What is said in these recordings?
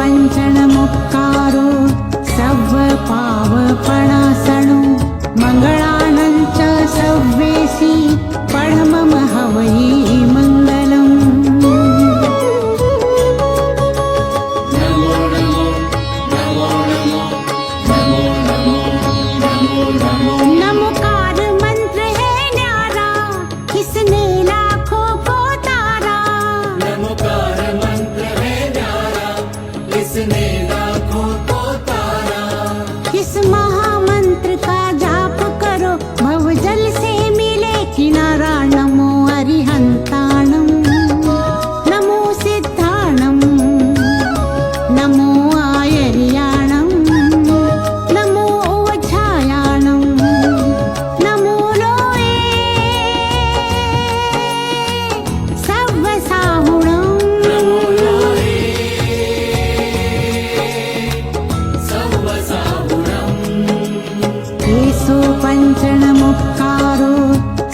पंचण मुक्कारो सव्व पावपणासणो मंगलानं च सव्वेसी पढमम हवै मंगलम्। नमोकार मंत्र है न्यारा किसने लाखों को तारा। नमोकार मंत्र है न्यारा किसने लाखों को तारा। इस महामंत्र का जाप करो भवजल से मिले किनारा। नमो अरिहंताणं नमो सिद्धाणं नमो आयर्याणं नमो ओवछायाणं नमो लोये सव्वसाहुणं। नमो लोये सव्वसाहुणम्। येषु पंचण मुक्कारो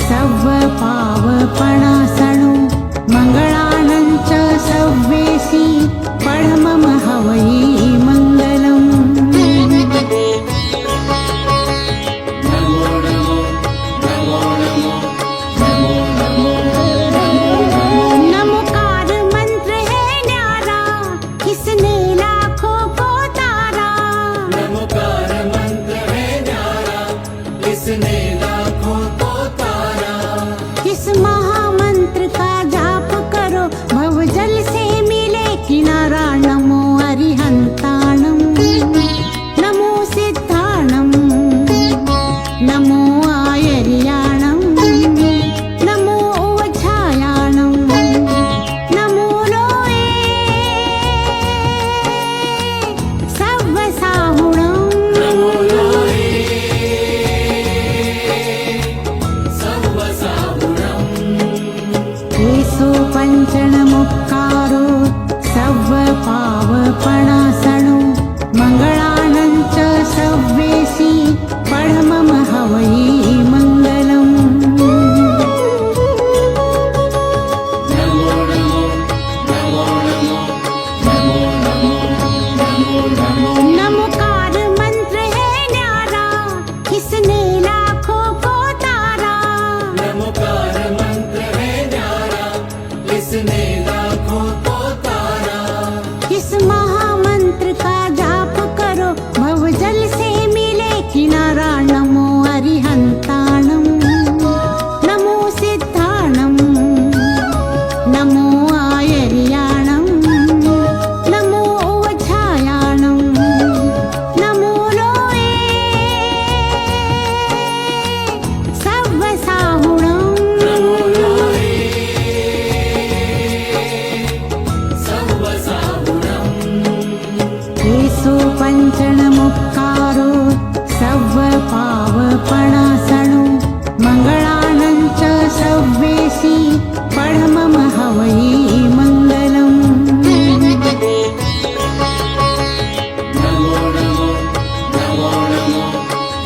सव्व पावपणासणो मंगलानं च सव्वेसी पढमम हवै मंगलम्। नमो नमो नमो नमो नमो नमो नमो। नमोकार मंत्र है न्यारा किसने लाखों को तारा। नमोकार मंत्र है न्यारा किसने लाखों को तारा। इस महामंत्र का जाप करो भवजल से मिले किनारा। नमो अरिहंताणं नमो सिद्धाणं नमो आयर्याणं नमो ओवछायाणं नमो लोये सव्वसाहुणं। नमो लोये सव्वसाहुणम्। येषु पंचण मुक्कारो सव्व पावपणासणो मंगलानं च सव्वेसी पढमम हवै मंगलम्। नमो नमो नमो नमो नमो नमो नमो नमो। नमोकार मंत्र है न्यारा किसने लाखों को तारा। नमोकार मंत्र है न्यारा, इसने लाखों को तारा। इस महामंत्र का जाप करो भवजल से मिले किनारा। नमो अरिहंताणं नमो सिद्धाणं नमो आयर्याणं नमो ओवछायाणं नमो लोये सव्वसाहुणं। नमो लोये सव्वसाहुणम्। येषु पंचण मुक्कारो सव्व पावपणासणो मंगलानं च सव्वेसी पढमम हवै मंगलम्। नमो नमो नमो नमो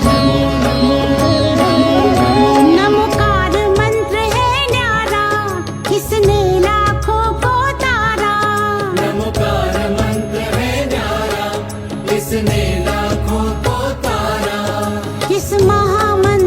नमो नमो नमो। नमोकार मंत्र है न्यारा किसने लाखों को तारा। नमोकार मंत्र है न्यारा, इसने लाखों को तारा। इस महामंत्र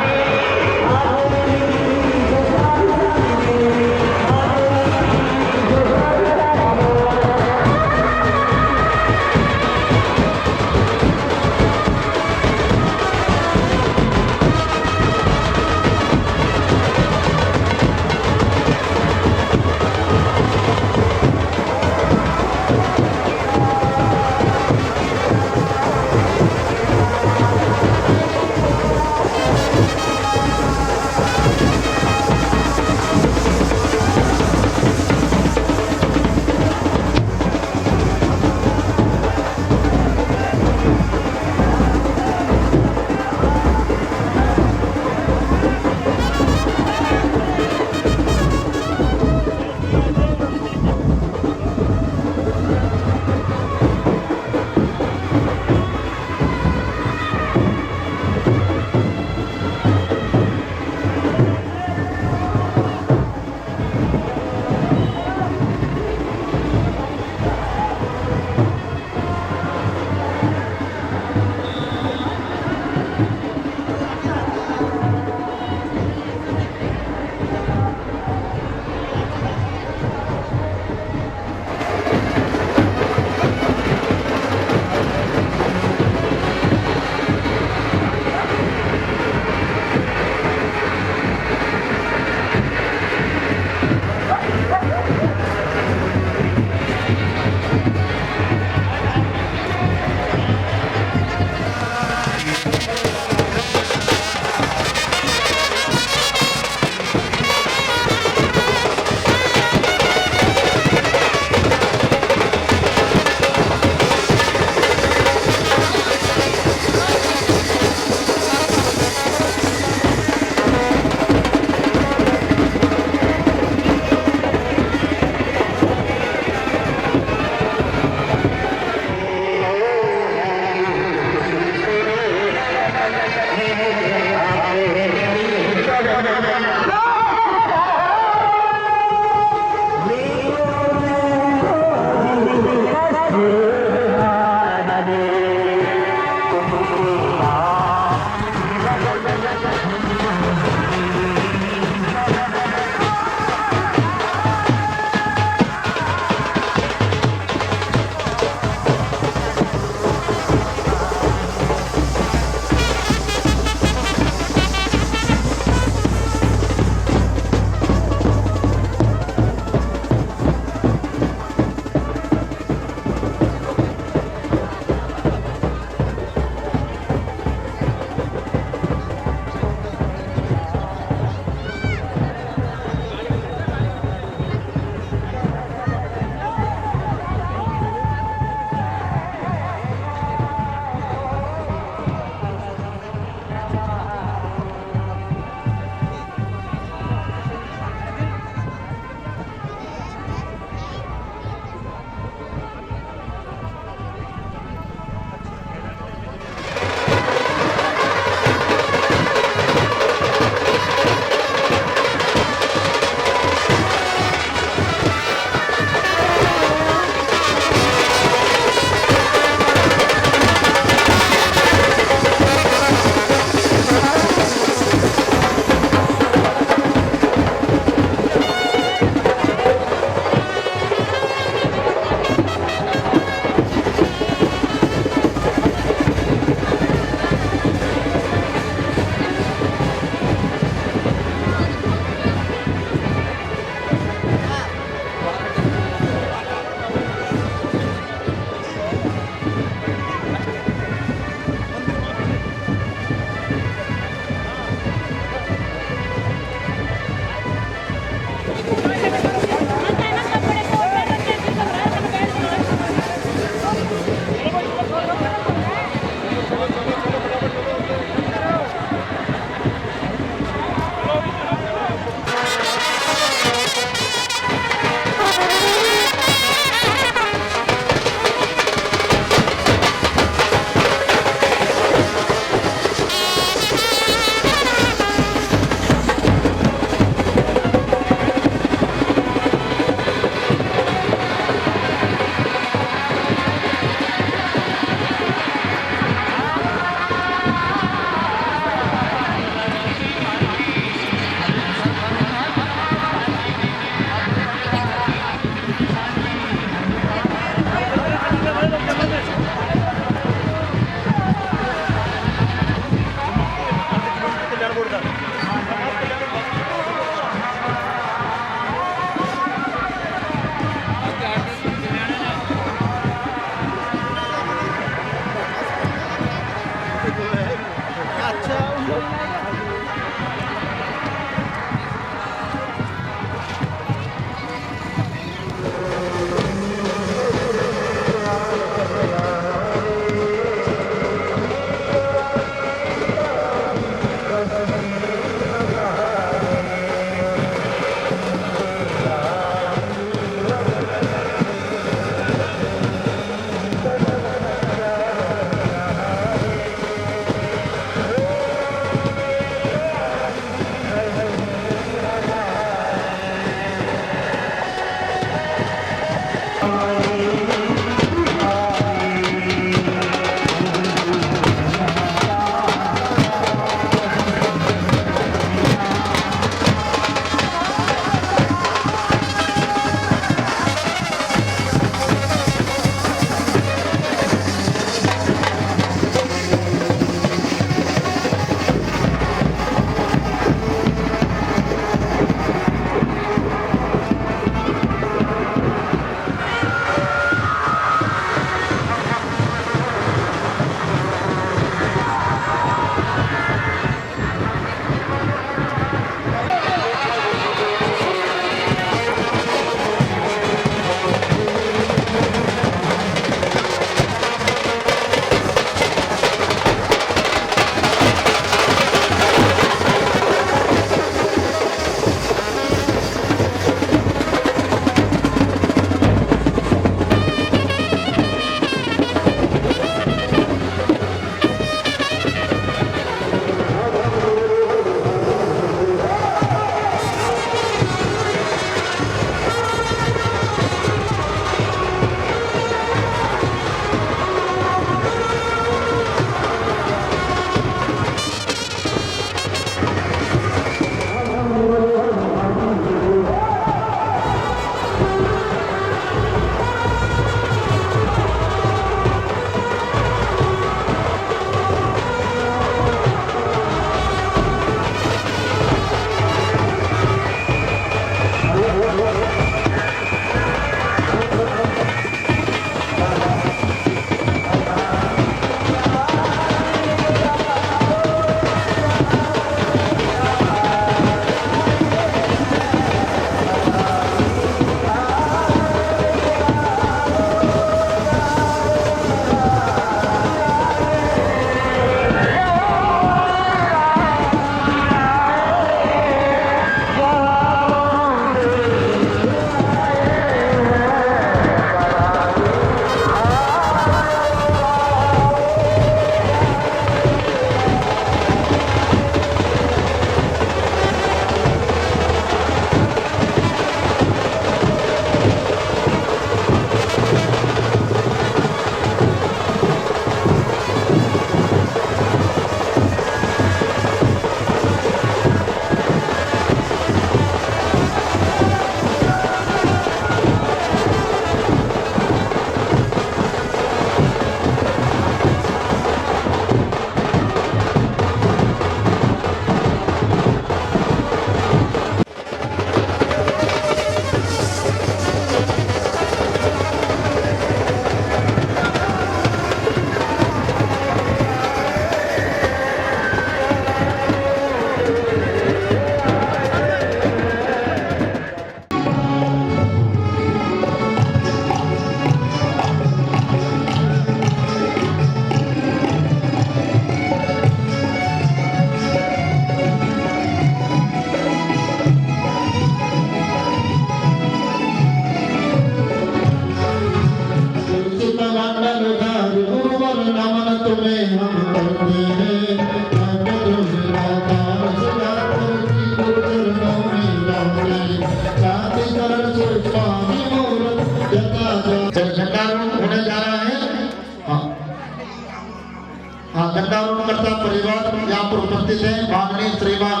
माननीय श्रीमान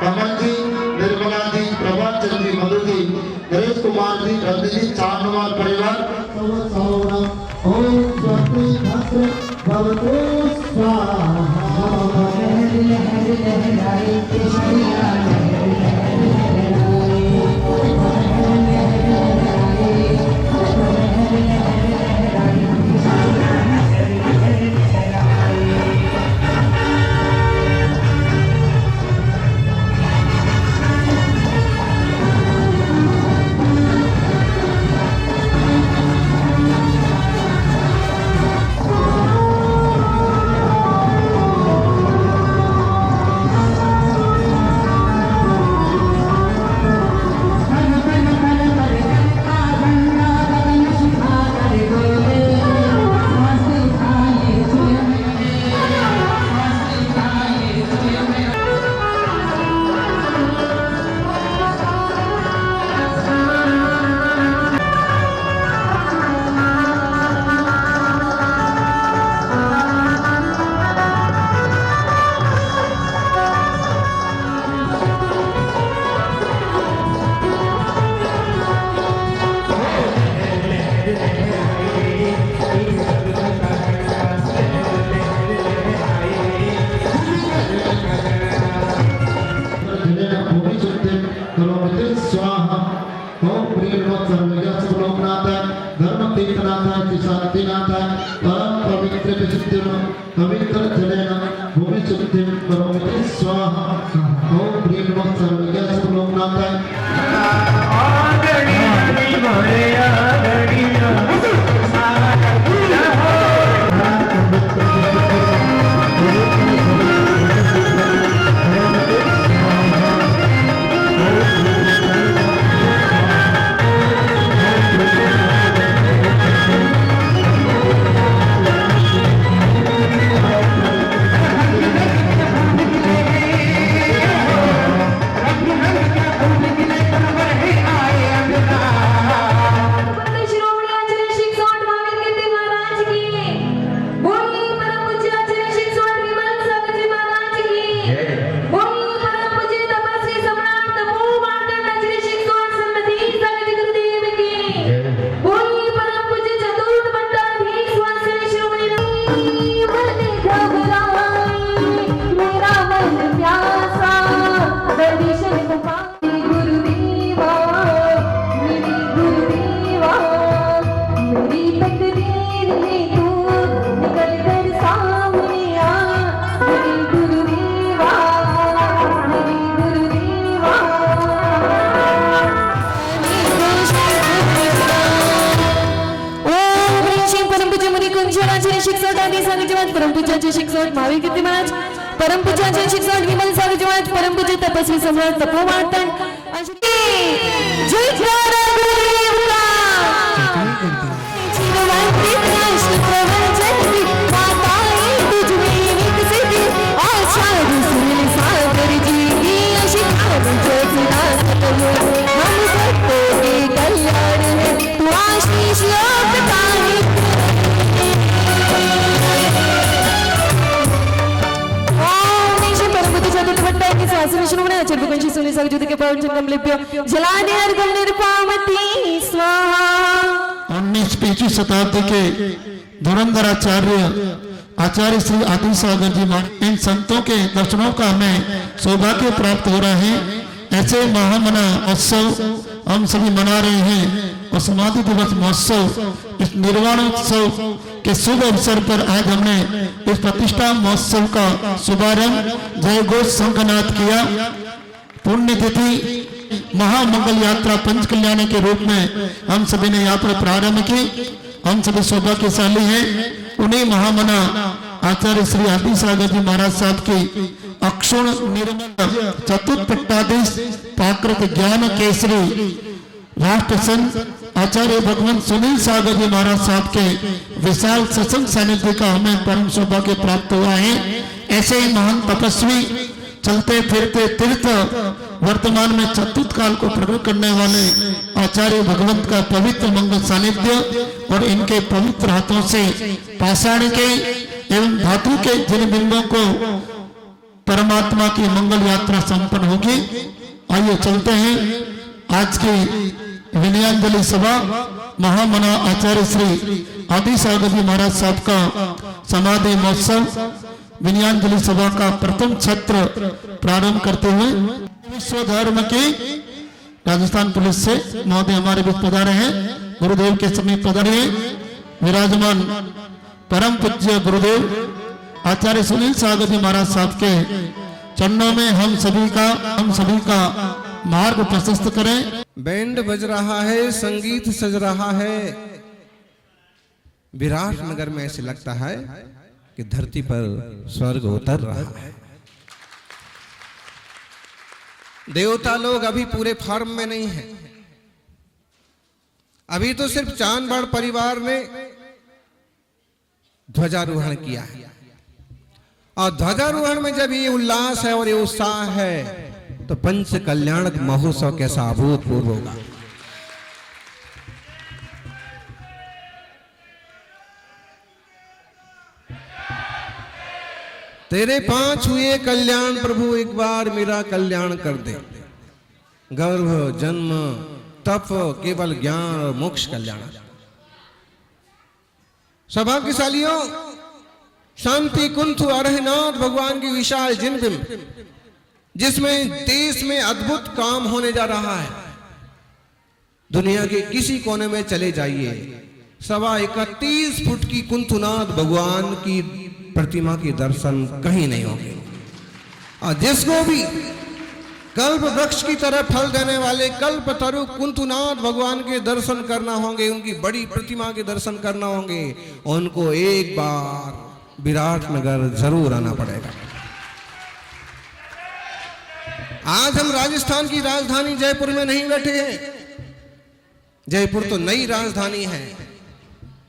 कमल जी, निर्मला जी, प्रभाचंद जी, मधु जी, नरेश कुमार जी, रवि जी, चांदवाल परिवार ओम स्वस्ति भद्र भवतु स्वाहा। पवित्र जलेन भूमि शुद्धिं करोमि स्वाहा। ओम ह्रीं नमः सर्वज्ञ सर्वलोकनाथाय। परम पूज्य शिक्षक महावीर कीर्ती महाराज, परम पूज्य शिक्षक विमल सागर महाराज, परम पूज्य तपस्वी सम्राट तपोवार्तन उन्नीस 20वीं शताब्दी के धुरंधर आचार्य श्री आदि सागर जी महाराज, इन संतों के दर्शनों का हमें सौभाग्य प्राप्त हो रहा है। ऐसे महामना उत्सव हम सभी मना रहे हैं और समाधि दिवस महोत्सव, इस निर्वाण उत्सव के शुभ अवसर पर आज हमने इस प्रतिष्ठा महोत्सव का शुभारंभ जय घोष संघनाथ किया। पुण्यतिथि महामंगल यात्रा पंच कल्याणी के रूप में हम सभी ने यहाँ पर प्रारंभ की। हम सभी सौभाग्यशाली हैं। उन्हीं महामना आचार्य श्री आदि सागर जी महाराज साहब की अक्षुण निर्मल चतुर्पट्टाधीश प्राकृत ज्ञान केसरी राष्ट्र संत आचार्य भगवान सुनील सागर जी महाराज साहब के विशाल सत्संग सानिध्य का हमें परम सौभाग्य प्राप्त हुआ है। ऐसे ही महान तपस्वी, चलते फिरते तीर्थ, वर्तमान में चतुर्थ काल को प्रकट करने वाले आचार्य भगवंत का पवित्र मंगल सानिध्य और इनके पवित्र हाथों से पाषाण के एवं धातु के जिन बिंबों को परमात्मा की मंगल यात्रा संपन्न होगी। आइए चलते हैं आज की विनयांजलि सभा महामना आचार्य श्री आदि सागर जी महाराज साहब का समाधि महोत्सव विनयांजलि सभा का प्रथम छत्र प्रारंभ करते हुए विश्व धर्म की राजस्थान पुलिस से महोदय हमारे बीच पधारे हैं। गुरुदेव के समीप पधारे विराजमान परम पूज्य गुरुदेव आचार्य सुनील सागर जी महाराज साहब के चरणों में हम सभी का मार्ग प्रशस्त करें। बैंड बज रहा है, संगीत सज रहा है। विराटनगर में ऐसे लगता है कि धरती पर स्वर्ग उतर रहा है। देवता लोग अभी पूरे फॉर्म में नहीं है। अभी तो सिर्फ चांदबाड़ परिवार ने ध्वजारोहण किया है, और ध्वजारोहण में जब ये उल्लास है और ये उत्साह है तो पंच कल्याणक महोत्सव कैसा अभूतपूर्व होगा। तेरे 5 हुए कल्याण प्रभु, एक बार मेरा कल्याण कर दे। गर्भ, जन्म, तप, केवल ज्ञान और मोक्ष कल्याण। सौभाग्यशालियों, शांति कुंथ अरहनाथ भगवान की विशाल जिनबिंब, जिसमें देश में अद्भुत काम होने जा रहा है। दुनिया के किसी कोने में चले जाइए, 31.25 फुट की कुंथनाथ भगवान की प्रतिमा के दर्शन कहीं नहीं होंगे। और जिसको भी कल्प वृक्ष की तरह फल देने वाले कल्प तरु कुंथनाथ भगवान के दर्शन करना होंगे, उनकी बड़ी प्रतिमा के दर्शन करना होंगे, उनको एक बार विराटनगर जरूर आना पड़ेगा। आज हम राजस्थान की राजधानी जयपुर में नहीं बैठे हैं। जयपुर तो नई राजधानी है।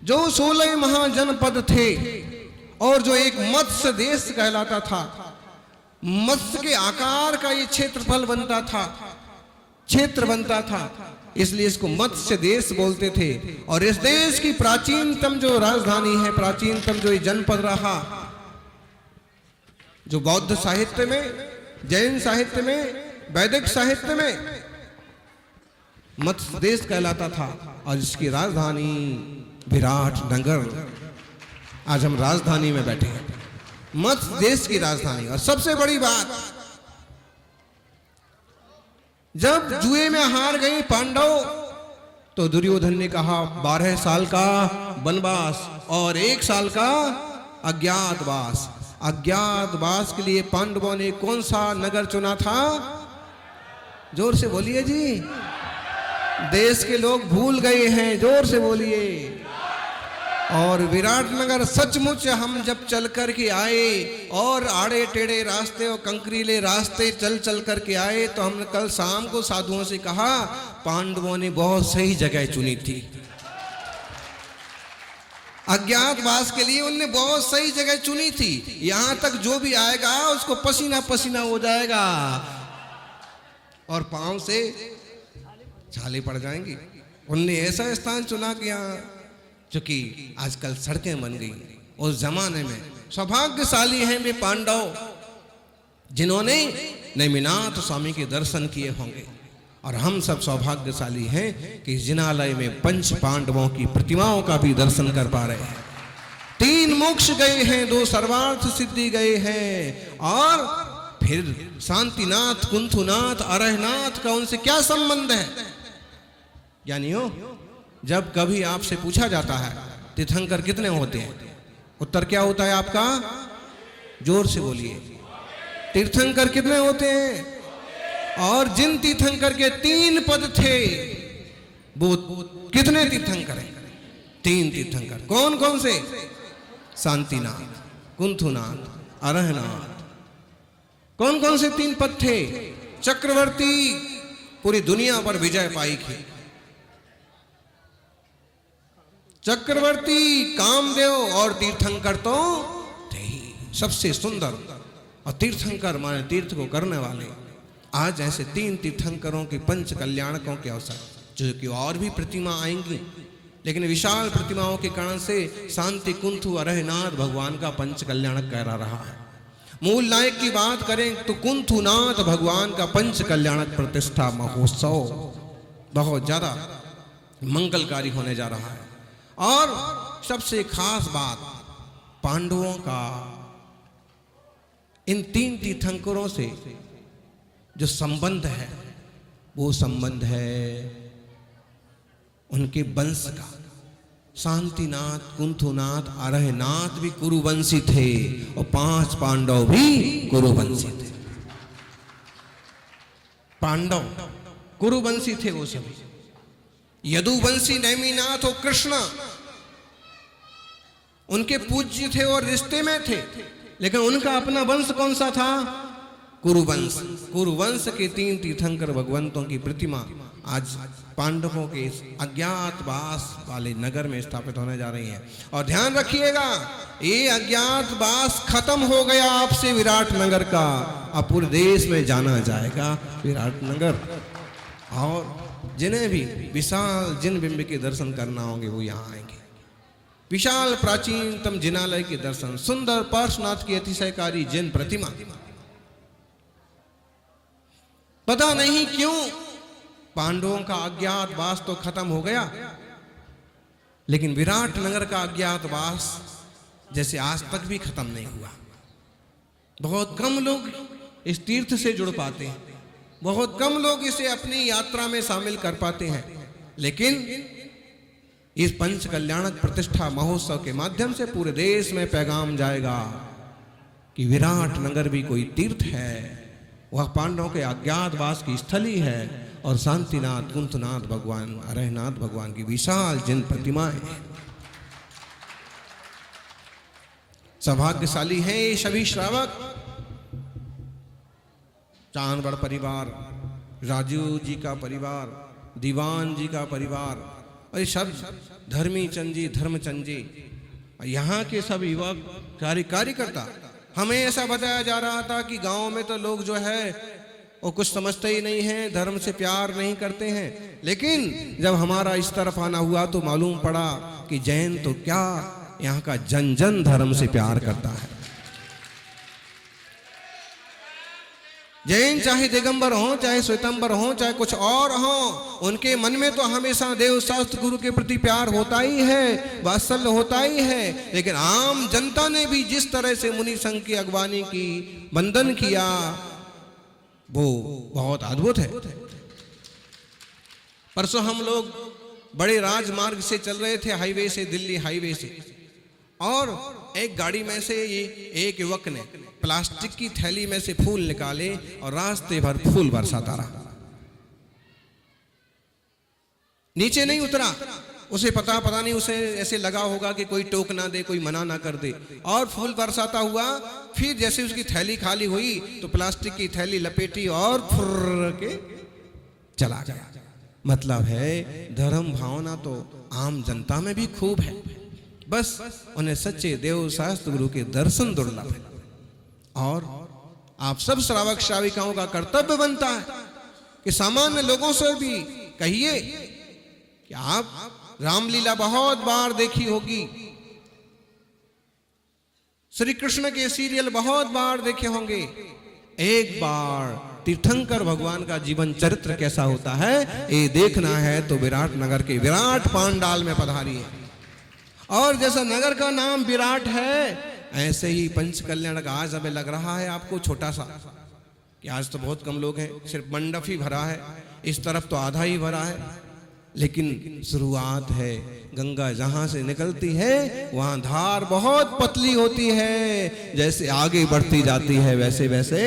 जो 16 महाजनपद थे और जो एक मत्स्य देश कहलाता था, मत्स्य के आकार का ये क्षेत्रफल बनता था, क्षेत्र बनता था, इसलिए इसको मत्स्य देश बोलते थे। और इस देश की प्राचीनतम जो राजधानी है, प्राचीनतम जो ये जनपद रहा, जो बौद्ध साहित्य में, जैन साहित्य में, वैदिक साहित्य में मत्स्य देश कहलाता था, और इसकी राजधानी विराटनगर। आज हम राजधानी में बैठे हैं, मत्स्य देश की राजधानी। और सबसे बड़ी बात, जब जुए में हार गई पांडव तो दुर्योधन ने कहा 12 साल का वनवास और 1 साल का अज्ञातवास। अज्ञातवास के लिए पांडवों ने कौन सा नगर चुना था? जोर से बोलिए जी। देश के लोग भूल गए हैं, जोर से बोलिए। और विराटनगर सचमुच हम जब चल कर के आए और आड़े टेढ़े रास्ते और कंकरीले रास्ते चल चल कर के आए, तो हमने कल शाम को साधुओं से कहा पांडवों ने बहुत सही जगह चुनी थी। अज्ञातवास के लिए उनने बहुत सही जगह चुनी थी। यहां तक जो भी आएगा उसको पसीना पसीना हो जाएगा और पांव से छाले पड़ जाएंगी। उनने ऐसा स्थान चुना कि यहाँ, चूंकि आजकल सड़कें बन गई, उस जमाने में सौभाग्यशाली हैं वे पांडव जिन्होंने नेमिनाथ स्वामी के दर्शन किए होंगे। और हम सब सौभाग्यशाली हैं कि जिनालय में पंच पांडवों की प्रतिमाओं का भी दर्शन कर पा रहे हैं। 3 मोक्ष गए हैं, 2 सर्वार्थ सिद्धि गए हैं, और फिर शांतिनाथ, कुंथुनाथ, अरहनाथ का उनसे क्या संबंध है? ज्ञानियों, जब कभी आपसे पूछा जाता है तीर्थंकर कितने होते हैं, उत्तर क्या होता है आपका? जोर से बोलिए। तीर्थंकर कितने होते हैं? और जिन तीर्थंकर के 3 पद थे वो कितने तीर्थंकर हैं? 3 तीर्थंकर। कौन कौन से? शांतिनाथ, कुंथुनाथ, अरहनाथ। कौन कौन से 3 पद थे? चक्रवर्ती पूरी दुनिया पर विजय पाई थी। चक्रवर्ती, कामदेव और तीर्थंकर तो थे ही सबसे सुंदर। और तीर्थंकर माने तीर्थ को करने वाले। आज ऐसे 3 तीर्थंकरों के पंच कल्याणकों के अवसर, जो कि और भी प्रतिमा आएंगी, लेकिन विशाल प्रतिमाओं के कारण से शांति कुंथ अरहनाथ भगवान का पंच कल्याणक कह रहा है। मूल नायक की बात करें तो कुंथुनाथ भगवान का पंच कल्याणक प्रतिष्ठा महोत्सव बहुत ज्यादा मंगलकारी होने जा रहा है। और सबसे खास बात, पांडवों का इन 3 तीर्थंकरों से जो संबंध है वो संबंध है उनके वंश का। शांतिनाथ, कुंथुनाथ, अरहनाथ भी कुरुवंशी थे और 5 पांडव भी कुरुवंशी थे। पांडव कुरुवंशी थे वो सभी। यदुवंशी नेमिनाथ और कृष्ण उनके पूज्य थे और रिश्ते में थे, लेकिन उनका अपना वंश कौन सा था? कुरुवंश। कुरुवंश के 3 तीर्थंकर भगवंतों की प्रतिमा आज पांडवों के अज्ञातवास वाले नगर में स्थापित होने जा रही है। और ध्यान रखिएगा, ये अज्ञातवास खत्म हो गया आपसे विराट नगर का। अब पूरे देश में जाना जाएगा विराट नगर। और जिन्हें भी विशाल जिन बिंब के दर्शन करना होंगे वो यहाँ आएंगे। विशाल प्राचीनतम जिनालय के दर्शन, सुंदर पार्श्वनाथ की अतिशयकारी जिन प्रतिमा। पता नहीं क्यों पांडवों का अज्ञातवास तो खत्म हो गया, लेकिन विराट नगर का अज्ञातवास जैसे आज तक भी खत्म नहीं हुआ। बहुत कम लोग इस तीर्थ से जुड़ पाते हैं, बहुत कम लोग इसे अपनी यात्रा में शामिल कर पाते हैं, लेकिन इस पंच कल्याणक प्रतिष्ठा महोत्सव के माध्यम से पूरे देश में पैगाम जाएगा कि विराट नगर भी कोई तीर्थ है, वह पांडवों के अज्ञातवास की स्थली है और शांतिनाथ, कुंथनाथ भगवान, अरहनाथ भगवान की विशाल जिन प्रतिमाएं हैं। सौभाग्यशाली हैं ये सभी श्रावक। चांदगढ़ परिवार, राजू जी का परिवार, दीवान जी का परिवार और ये सब धर्मी चंद जी, धर्मचंद जी, यहाँ के सब युवक कार्यकर्ता। हमें ऐसा बताया जा रहा था कि गांव में तो लोग जो है वो कुछ समझते ही नहीं हैं, धर्म से प्यार नहीं करते हैं, लेकिन जब हमारा इस तरफ आना हुआ तो मालूम पड़ा कि जैन तो क्या, यहाँ का जन जन धर्म से प्यार करता है। जैन चाहे दिगंबर हो, चाहे श्वेतंबर हो, चाहे कुछ और हो, उनके मन में तो हमेशा देव शास्त्र गुरु के प्रति प्यार होता ही है, वात्सल्य होता ही है। लेकिन आम जनता ने भी जिस तरह से मुनि संघ की अगवानी की, वंदन किया, वो बहुत अद्भुत है। परसों हम लोग बड़े राजमार्ग से चल रहे थे, हाईवे से, दिल्ली हाईवे से, और एक गाड़ी में से एक युवक ने प्लास्टिक की थैली में से फूल निकाले और रास्ते भर फूल बरसाता रहा। नीचे नहीं उतरा, उसे पता नहीं, उसे ऐसे लगा होगा कि कोई टोक ना दे, कोई मना ना कर दे, और फूल बरसाता हुआ। फिर जैसे उसकी थैली खाली हुई तो प्लास्टिक की थैली लपेटी और फुर्र के चला गया। मतलब है धर्म भावना तो आम जनता में भी खूब है, बस उन्हें सच्चे देव शास्त्र गुरु के दर्शन दुर्लभ है। और आप सब श्रावक श्राविकाओं का कर्तव्य बनता है कि सामान्य लोगों से भी कहिए कि आप रामलीला बहुत बार देखी होगी, श्री कृष्ण के सीरियल बहुत बार देखे होंगे, एक बार तीर्थंकर भगवान का जीवन चरित्र कैसा होता है ये देखना है तो विराट नगर के विराट पांडाल में पधारिए। और जैसा नगर का नाम विराट है, ऐसे ही पंच कल्याण का आज हमें लग रहा है आपको छोटा सा, कि आज तो बहुत कम लोग हैं, सिर्फ मंडप ही भरा है, इस तरफ तो आधा ही भरा है, लेकिन शुरुआत है। गंगा जहां से निकलती है वहां धार बहुत पतली होती है, जैसे आगे बढ़ती जाती है वैसे वैसे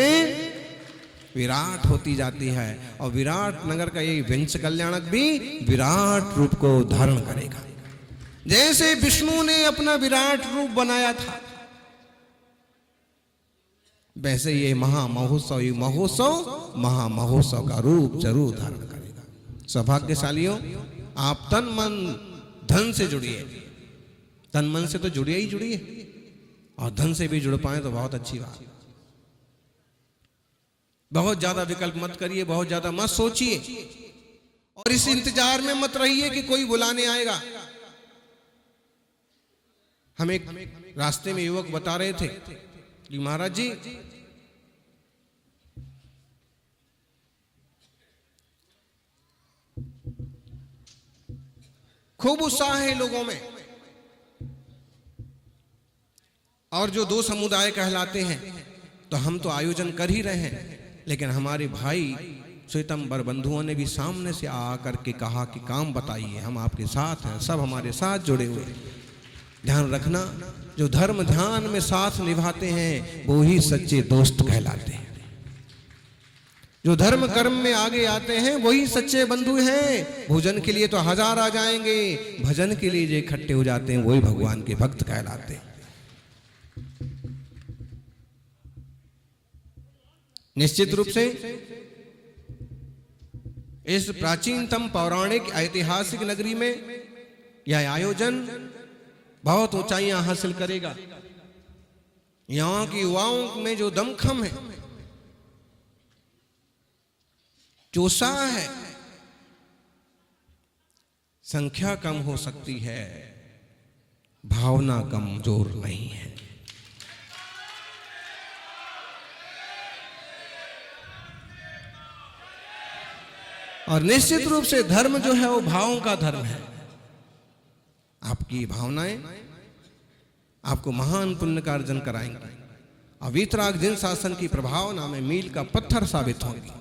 विराट होती जाती है। और विराट नगर का ये पंच कल्याणक भी विराट रूप को धारण करेगा। जैसे विष्णु ने अपना विराट रूप बनाया था, वैसे ये महामहोत्सव का रूप जरूर धारण करेगा। सौभाग्यशालियों, आप तन मन धन से जुड़िए, तन मन से तो जुड़िए, और धन से भी जुड़ पाए तो बहुत अच्छी बात। बहुत ज्यादा विकल्प मत करिए, बहुत ज्यादा मत सोचिए, और इस इंतजार में मत रहिए कि कोई बुलाने आएगा। हम एक रास्ते में युवक बता रहे थे, बोली महाराज जी खूब उत्साह है लोगों में, और जो दो समुदाय कहलाते हैं तो हम तो आयोजन कर ही रहे हैं, लेकिन हमारे भाई श्वेतंबर बंधुओं ने भी सामने से आकर के कहा कि काम बताइए, हम आपके साथ हैं, सब हमारे साथ जुड़े हुए। ध्यान रखना, जो धर्म ध्यान में साथ निभाते हैं वो ही सच्चे दोस्त कहलाते हैं। जो धर्म कर्म में आगे आते हैं वही सच्चे बंधु हैं। भोजन के लिए तो हजार आ जाएंगे, भजन के लिए जो इकट्ठे हो जाते हैं वही भगवान के भक्त कहलाते हैं। निश्चित रूप से इस प्राचीनतम पौराणिक ऐतिहासिक नगरी में यह आयोजन बहुत ऊंचाइयां हासिल करेगा। यहां के युवाओं में जो दमखम है, जो उत्साह है, संख्या कम हो सकती है, भावना कमजोर नहीं है। और निश्चित रूप से धर्म जो है वो भावों का धर्म है। आपकी भावनाएं आपको महान पुण्य का अर्जन कराएंगे और वीतराग जिन शासन की प्रभावना में मील का पत्थर साबित होंगी।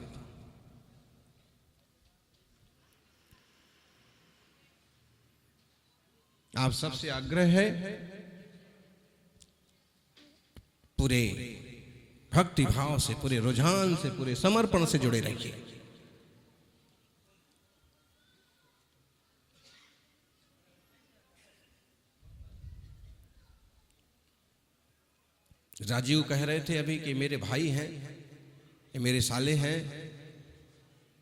आप सबसे आग्रह है पूरे भक्ति भाव से, पूरे रुझान से, पूरे समर्पण से जुड़े रहिए। राजीव कह रहे थे अभी कि मेरे भाई हैं, ये मेरे साले हैं,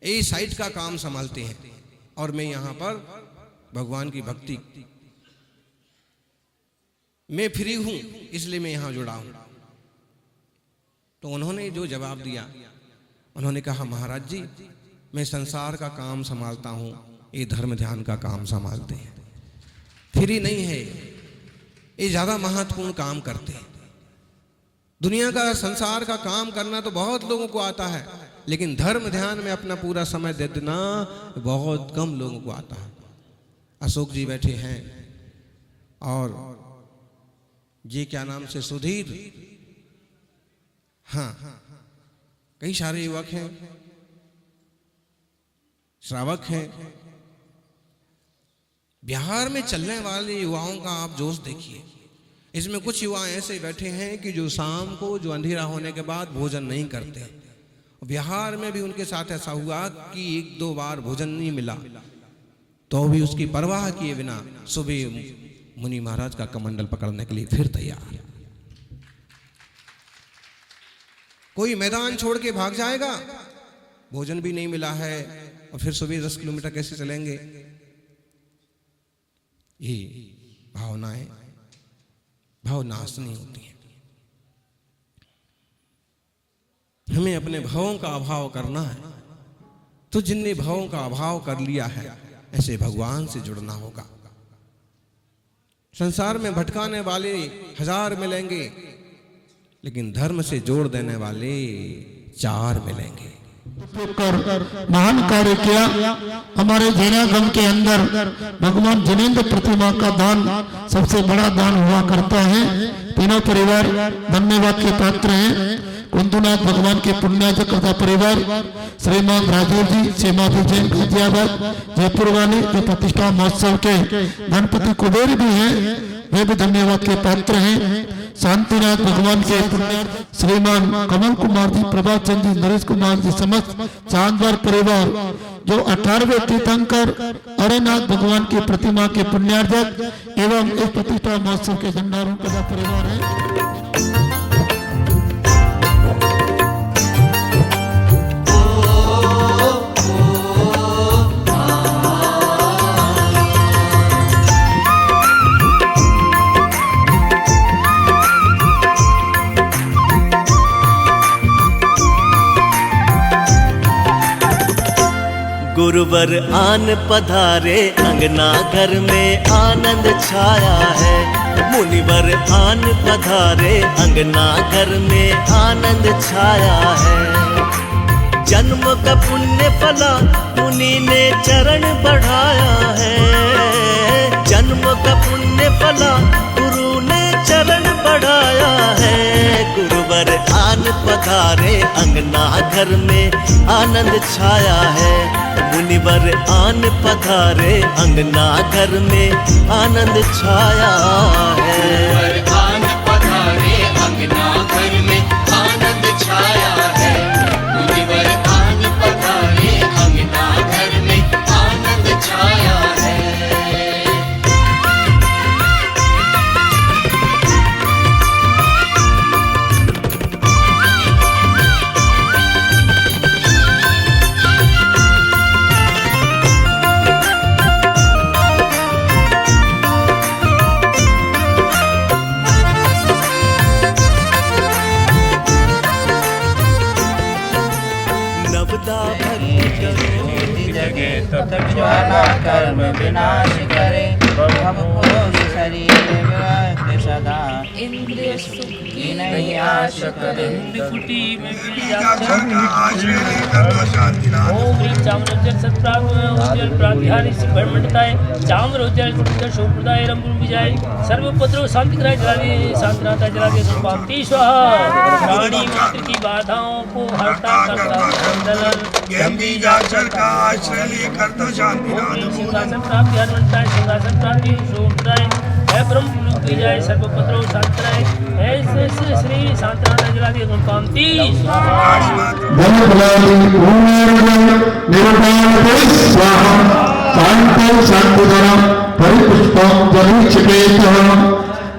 ये साइट का काम संभालते हैं और मैं यहाँ पर भगवान की भक्ति मैं फ्री हूं, इसलिए मैं यहां जुड़ा हूं। तो उन्होंने जो जवाब दिया, उन्होंने कहा महाराज जी मैं संसार का काम संभालता हूं, ये धर्म ध्यान का काम संभालते हैं, फ्री नहीं है, ये ज्यादा महत्वपूर्ण काम करते हैं। दुनिया का संसार का काम करना तो बहुत लोगों को आता है, लेकिन धर्म ध्यान में अपना पूरा समय दे देना बहुत कम लोगों को आता है। अशोक जी बैठे हैं और ये क्या नाम से सुधीर, हाँ कई सारे युवक हैं, श्रावक हैं। बिहार में चलने वाले युवाओं का आप जोश देखिए। इसमें कुछ युवा ऐसे बैठे हैं कि जो शाम को, जो अंधेरा होने के बाद भोजन नहीं करते। बिहार में भी उनके साथ ऐसा हुआ कि एक दो बार भोजन नहीं मिला तो भी उसकी परवाह किए बिना सुबह मुनि महाराज का कमंडल पकड़ने के लिए फिर तैयार। कोई मैदान छोड़ के भाग जाएगा, भोजन भी नहीं मिला है और फिर सुबह 10 किलोमीटर कैसे चलेंगे। ये भावनाएं भावनाशनी होती हैं। हमें अपने भावों का अभाव करना है, तो जिनने भावों का अभाव कर लिया है ऐसे भगवान से जुड़ना होगा। संसार में भटकाने वाले हजार मिलेंगे, लेकिन धर्म से जोड़ देने वाले 4 मिलेंगे। कर महान कार्य किया। हमारे जैनागम के अंदर भगवान जिनेंद्र प्रतिमा का दान सबसे बड़ा दान हुआ करता है। तीनों परिवार धन्यवाद के पात्र हैं। कुंदुनाथ भगवान के पुण्यार्थ कथा परिवार, श्रीमान राजीव जी, श्रीमती जैन गाजियाबाद जयपुर वाले जो प्रतिष्ठा महोत्सव के गणपति कुबेर भी हैं, वे भी धन्यवाद के पात्र हैं। शांतिनाथ भगवान के पुण्यार्थ श्रीमान कमल कुमार जी, प्रभात चंद जी, नरेश कुमार जी, समस्त चांदवार परिवार जो 18वें तीर्थंकर अरेनाथ भगवान की प्रतिमा के पुण्यार्थ एवं इस प्रतिष्ठा महोत्सव के भंडारों का परिवार है। गुरुवर आन पधारे, अंगना घर में आनंद छाया है। मुनिवर आन पधारे अंगना घर में आनंद छाया है। जन्म का पुण्य फला मुनि ने चरण बढ़ाया है। जन्म का पुण्य फला गुरु ने चरण बढ़ाया है। गुरुवर आन पधारे अंगना घर में आनंद छाया है। मुनिवर आन पधारे अंगना घर में आनंद छाया है। आन पधारे अंगना घर में आनंद छाया है। मुनिवर आन पधारे अंगना घर में आनंद छाया है। नवदा भक्ति जगे तब ज्वाला कर्म विनाश करे। भवभोग शरीर विराग सदा इंद्रिय सुख की नहीं आश करे। कुटी में ओम चामरोज्जल सत्प्राज्ञ प्रातिहारी ब्रह्मण्डताय चामरोज्जल कुटिकर शोभप्रदाय रंगुण विजय सर्वपत्रो शांति कराय जलावे शांतिनाथा जलावे संपाति स्वाहा। प्राणी मात्र की बाधाओं को हरता करता संदलन गंदी जाचर का आश्रय लेकर तो शांतिनाथ सिंहासन प्राप्ति हनुमंताय सिंहासन प्राप्ति शोभप्रदाय है ब्रह्म लोक विजय सर्वपत्रो शांति कराय ऐसे श्री शांतिनाथा जलावे संपाति स्वाहा।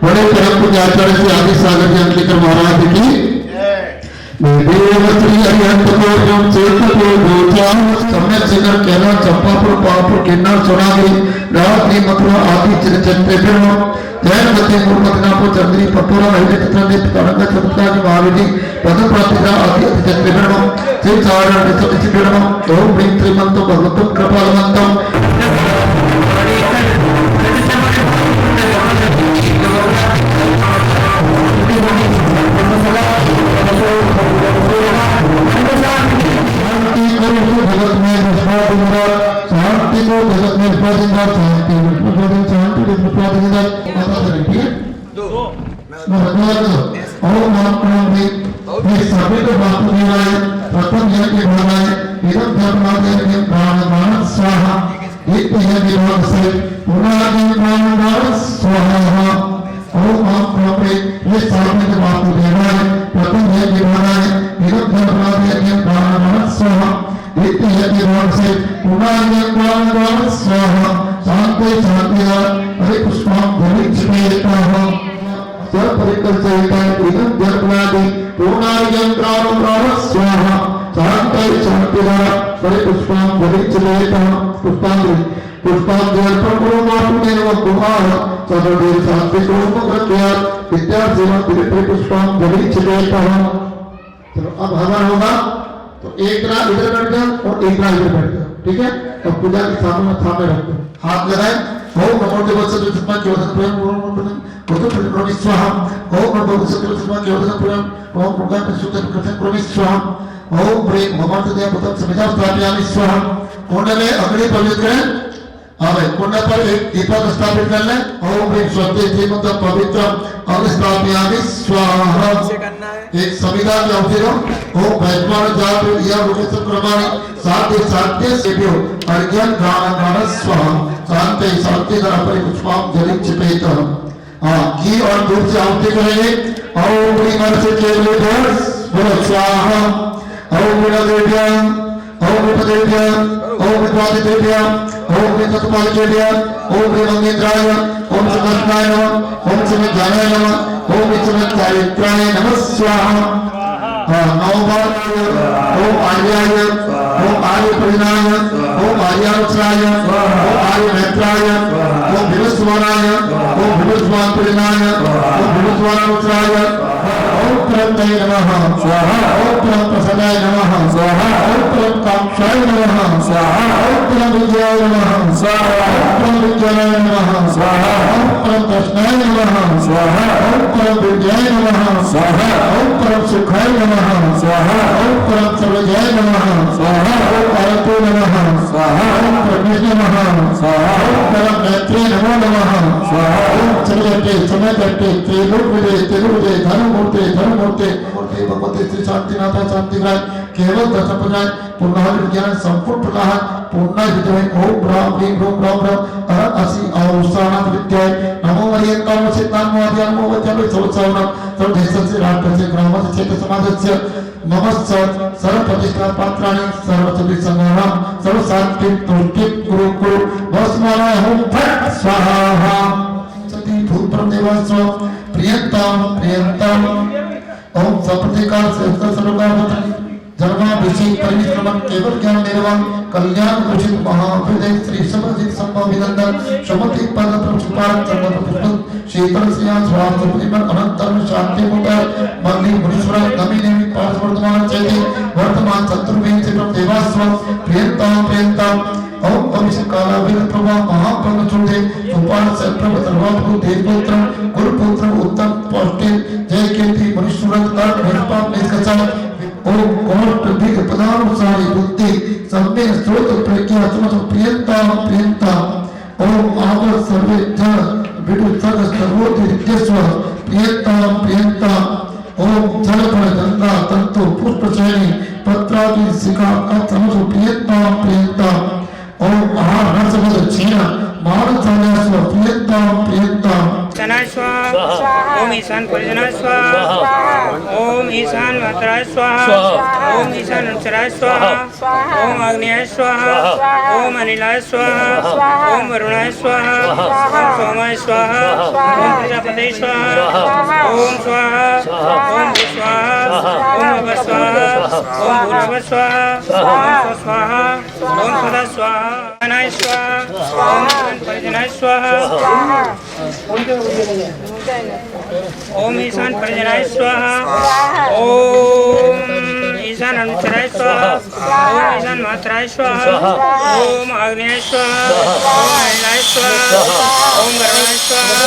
बड़े परम पूज्य आचार्य श्री आदि सागर जी अंकिकर महाराज की सम्यक शिखर कहना चंपापुर पापुर किन्नर सोनागिरी रावती मथुरा आदि चिरचंद्र जैन मध्य मूर्मतनापुर चंद्री पटोरा हृदय चित्रदीप तरंग चतुर्था की महाविधि पद प्रातिका आदि चंद्रम श्री चारण ओम ह्रीं श्रीमंतो भगवतम कृपालवंतम जगत में शांति को जगत में शांति ओम सभी को बापू देवाय प्रथम यज्ञ भावाय इदम धर्मादय प्राण स्वाहा एक यज्ञ भाव से पुनः प्राण स्वाहा। ओम प्रभे ये सामने के बापू देवाय प्रथम यज्ञ भावाय इदम धर्मादय प्राण स्वाहा एक यज्ञ भाव से पुनः प्राण स्वाहा। शांति शांति हरे पुष्पम धरिष्येता परिकल्पयिता इदं जर्मनादि पूर्णायं प्राण स्वाहा। शांति शांति हरे पुष्पम धरिष्येता पुष्पांजलि अर्पण मातुने नमः कुमार सर्वदेव शांति सोम प्रत्यार विद्यार्थी दिव्य पुष्पम धरिष्येता। चलो अब हवन होगा तो एक रात इधर बैठ जाओ और एक रात इधर बैठ जाओ, ठीक है। तो पूजा के सामने रख दो, हाथ लगाए। ओम नमो देवस्य विष्णु ज्योतिप्रियं ओम नमो स्वाहा। ओम नमो देवस्य विष्णु ज्योतिप्रियं ओम प्रकाश सुतन कृतं करोमि स्वाहा। ओम प्रेम भगवत देव पुत्र समिता स्थापयामि स्वाहा। कुंड में अग्नि पवित्र करें। अबे कुंड पर एक दीपक स्थापित कर लें। ओम प्रेम स्वस्ति जीवंत पवित्र अग्नि स्थापयामि स्वाहा। एक समिता में अवधिरो ओम वैद्वान जात या लोकेशन प्रमाणे साध्य सेव्यो अर्घ्यं गान स्वाहा। शांति शांति धरा परिपुष्पम जलिक्षिपेत। घी और दूध से आहुति करेंगे। ओम ह्रीं से केवल बोलो स्वाहा। ओम वीणादेव्यां ओम विपदेव्यां ओम विद्वादिदेव्यां ओम वितत्पालिकेभ्यां ओम ह्रीमंगेन्द्राय ओम सुदर्शनाय नमः ओम सुमित्राय नमः ओम विचमत्कारित्राय नमः स्वाहा। ओम आर्याय ओम आर्यपरिणाय ओम आर्यानुत्राय ओम आर्यनेत्राय ओम विवस्वानाय ओम विवस्वानपरिणाय ओम विवस्वानानुत्राय ओम प्रतये नमः स्वाहा। ओम प्रसन्नाय नमः स्वाहा। ओम काक्षाय नमः स्वाहा। ओम विजयाय नमः स्वाहा ओम विद्याय नमः स्वाहा ओम दर्शनाय नमः स्वाहा ओम विद्याय नमः स्वाहा ओम सुखाय नमः स्वाहा ओम सर्वजय नमः स्वाहा ओम आरतो नमः स्वाहा ओम परमेश्वर नमः स्वाहा ओम मैत्री नमो नमः स्वाहा ओम चलते समयते तेलुगुदे धर्ममूर्ते भगवती श्री शांतिनाथ शांतिग्राय केवल दर्शन प्रदाय पूर्ण विज्ञान संपूर्ण प्रदाय पूर्ण हृदय ओम ब्रह्म ह्रीं ह्रूं ब्रह्म ब्रह्म असि औषाणां विद्याय नमो मरियंतां सिद्धां मोदियां नमो वचनं सर्वसावनं सर्वदेशस्य राष्ट्रस्य ग्रामस्य क्षेत्र समाजस्य मम सर्व प्रतिष्ठा पात्राणि सर्वसुखी संग्रहां सर्व शांति तुष्टि गुरु गुरु भस्माय ओम फट स्वाहा सती भूत ब्रह्मदेवस्व प्रियंताम ओम सप्रतिकार से सर्वकाल धर्माभिषेक परिश्रमण केवल ज्ञान निर्वाण कल्याण घोषित महाहृदय श्री समजित संभविनंदन समति पद प्रचुपार चंद्र पुष्प शीतल सिया स्वास्थ्य परिमल अनंतम शांति मुकर मंगली मुनीश्वर नमी नेमि पार्थ वर्तमान चैते वर्तमान चतुर्वेद से देवास्व प्रियंताम ओम अभिषेक काला वेद प्रभा महाप्रभु चुंदे उपान सर्वप्रभ सर्वप्रभु देवपुत्र गुरुपुत्र उत्तम पौष्टिक जय कीर्ति मुनीश्वर तर्क निष्पाप निष्कचा ओम कोट दिग पदानुसारी बुद्धि सम्मे स्रोत प्रज्ञा समझ प्रियंता ओम आवर सर्वे जन विदु सद सर्वोति रिद्यस्व प्रियंता ओम जल पर गंगा तंतु पुष्प चयनी पत्रादि शिखा का समझ प्रियंता ओम आहार रसवद क्षीण मान चौदस्व प्रियंता चनाय स्वाहा ओम ईशान परिजनाय स्वाहा ओम ईशान मात्राय स्वाहा ओम ईशान अनुचराय स्वाहा ओम अग्नियाय स्वाहा ओम अनिलाय स्वाहा ओम वरुणाय स्वाहा ओम सोमाय स्वाहा ओम प्रजापते स्वाहा ओम स्वाहा ओम स्वाहा ओम अव स्वाहा ओम भूर्भुव स्वाहा ओम स्वाहा ओम सदा स्वाहा चनाय स्वाहा ओम ईशान परिजनाय स्वाहा ओम ईशान परिजनाय स्वाहा ओम ईशान अनुचराय स्वाहा ओम ईशान मात्राय स्वाहा ओम अग्नियाय स्वाहा ओम अनिलाय स्वाहा ओम वरुणाय स्वाहा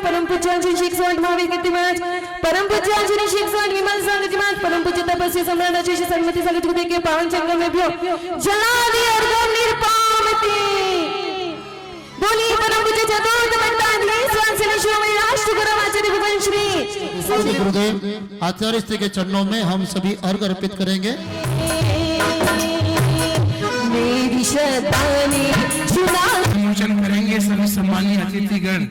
परम पूज्य शिक्षक स्वामी महावीर कीर्ति महाराज परम पूज्य श्री शिक्षक स्वामी विमल स्वामी महाराज परम पूज्य तपस्वी सम्राट आचार्य सरस्वती सागर गुरुदेव के पावन चरणों में भी जला दी और गम निर्पामति बोली परम पूज्य चतुर्थ मंत्राधीश स्वामी श्री राष्ट्र गुरु आचार्य भगवान श्री गुरुदेव आचार्य श्री के चरणों में हम सभी अर्घ अर्पित करेंगे। मेरी शतानी प्रमोशन करेंगे सभी सम्मानीय अतिथिगण।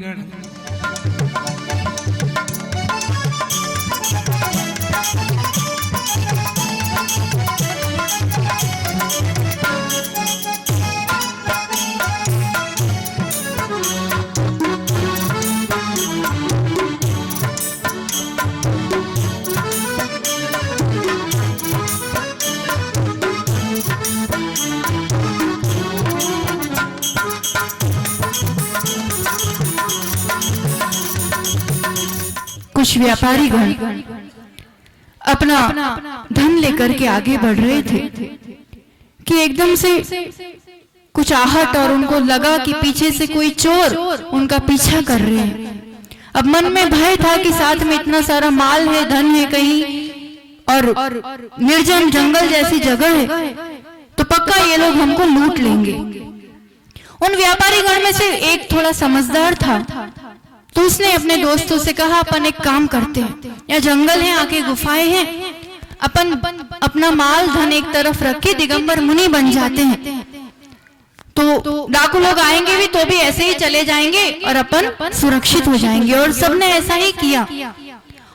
कुछ व्यापारी गण अपना धन लेकर के आगे बढ़ रहे थे कि एकदम से कुछ आहट और उनको लगा कि पीछे से कोई चोर उनका पीछा कर रहे हैं। अब मन में भय था कि साथ में इतना सारा माल है, धन है, कहीं और निर्जन जंगल जैसी जगह है तो पक्का ये लोग हमको लूट लेंगे। उन व्यापारी गण में से एक थोड़ा समझदार था तो उसने अपने दोस्तों से कहा अपन एक काम करते हैं, यहाँ जंगल है, आगे गुफाएं हैं, अपन अपना माल धन एक तरफ रख के दिगंबर मुनि बन जाते हैं तो डाकू लोग आएंगे भी तो भी ऐसे ही चले जाएंगे और अपन सुरक्षित हो जाएंगे। और सबने ऐसा ही किया।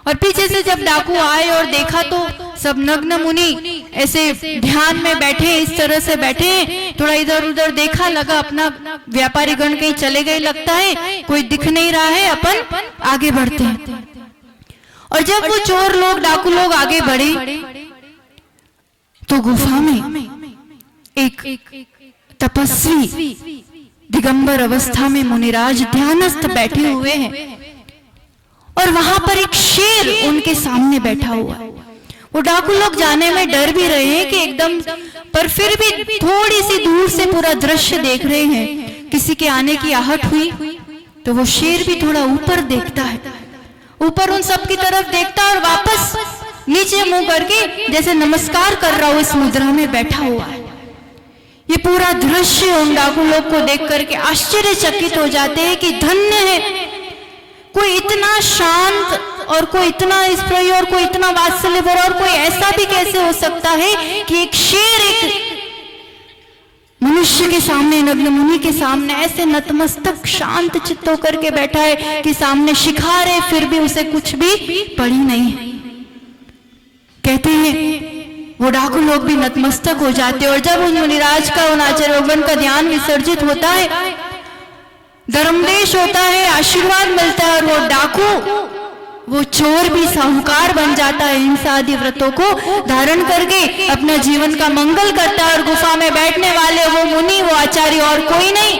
और पीछे से जब डाकू आए और देखा तो सब नग्न मुनि ऐसे ध्यान में बैठे, इस तरह से बैठे, थोड़ा इधर उधर देखा, लगा अपना व्यापारी गण कहीं चले गए लगता है, कोई दिख नहीं रहा है, अपन आगे बढ़ते हैं। और जब वो चोर लोग डाकू लोग आगे बढ़े तो गुफा में एक तपस्वी दिगंबर अवस्था में मुनिराज ध्यानस्थ बैठे हुए हैं। और वहां पर एक शेर उनके सामने बैठा हुआ है। वो डाकू लोग जाने में डर भी रहे हैं कि एकदम, पर फिर भी थोड़ी सी दूर से पूरा दृश्य देख रहे हैं। किसी के आने की आहट हुई तो वो शेर भी थोड़ा ऊपर देखता है, ऊपर उन सब की तरफ देखता है और वापस नीचे मुंह करके जैसे नमस्कार कर रहा हो इस मुद्रा में बैठा हुआ है। ये पूरा दृश्य उन डाकू लोग को देख करके आश्चर्यचकित हो जाते हैं कि धन्य है, कोई इतना शांत और कोई इतना स्प्रेय और कोई इतना वात्सल्य भरा, और कोई ऐसा भी कैसे हो सकता है कि एक शेर एक मनुष्य के सामने, नग्न मुनि के सामने ऐसे नतमस्तक शांत चित्त होकर के बैठा है कि सामने शिकार है, फिर भी उसे कुछ भी पड़ी नहीं है। कहते हैं वो डाकू लोग भी नतमस्तक हो जाते हैं। और जब उन मुनिराज का, उन आचार्यगण का ध्यान विसर्जित होता है, धर्मदेश होता है, आशीर्वाद मिलता है, और वो डाकू, वो चोर भी साहूकार बन जाता है। हिंसा आदि व्रतों को धारण करके अपना जीवन का मंगल करता है। और गुफा में बैठने वाले वो मुनि, वो आचार्य और कोई नहीं,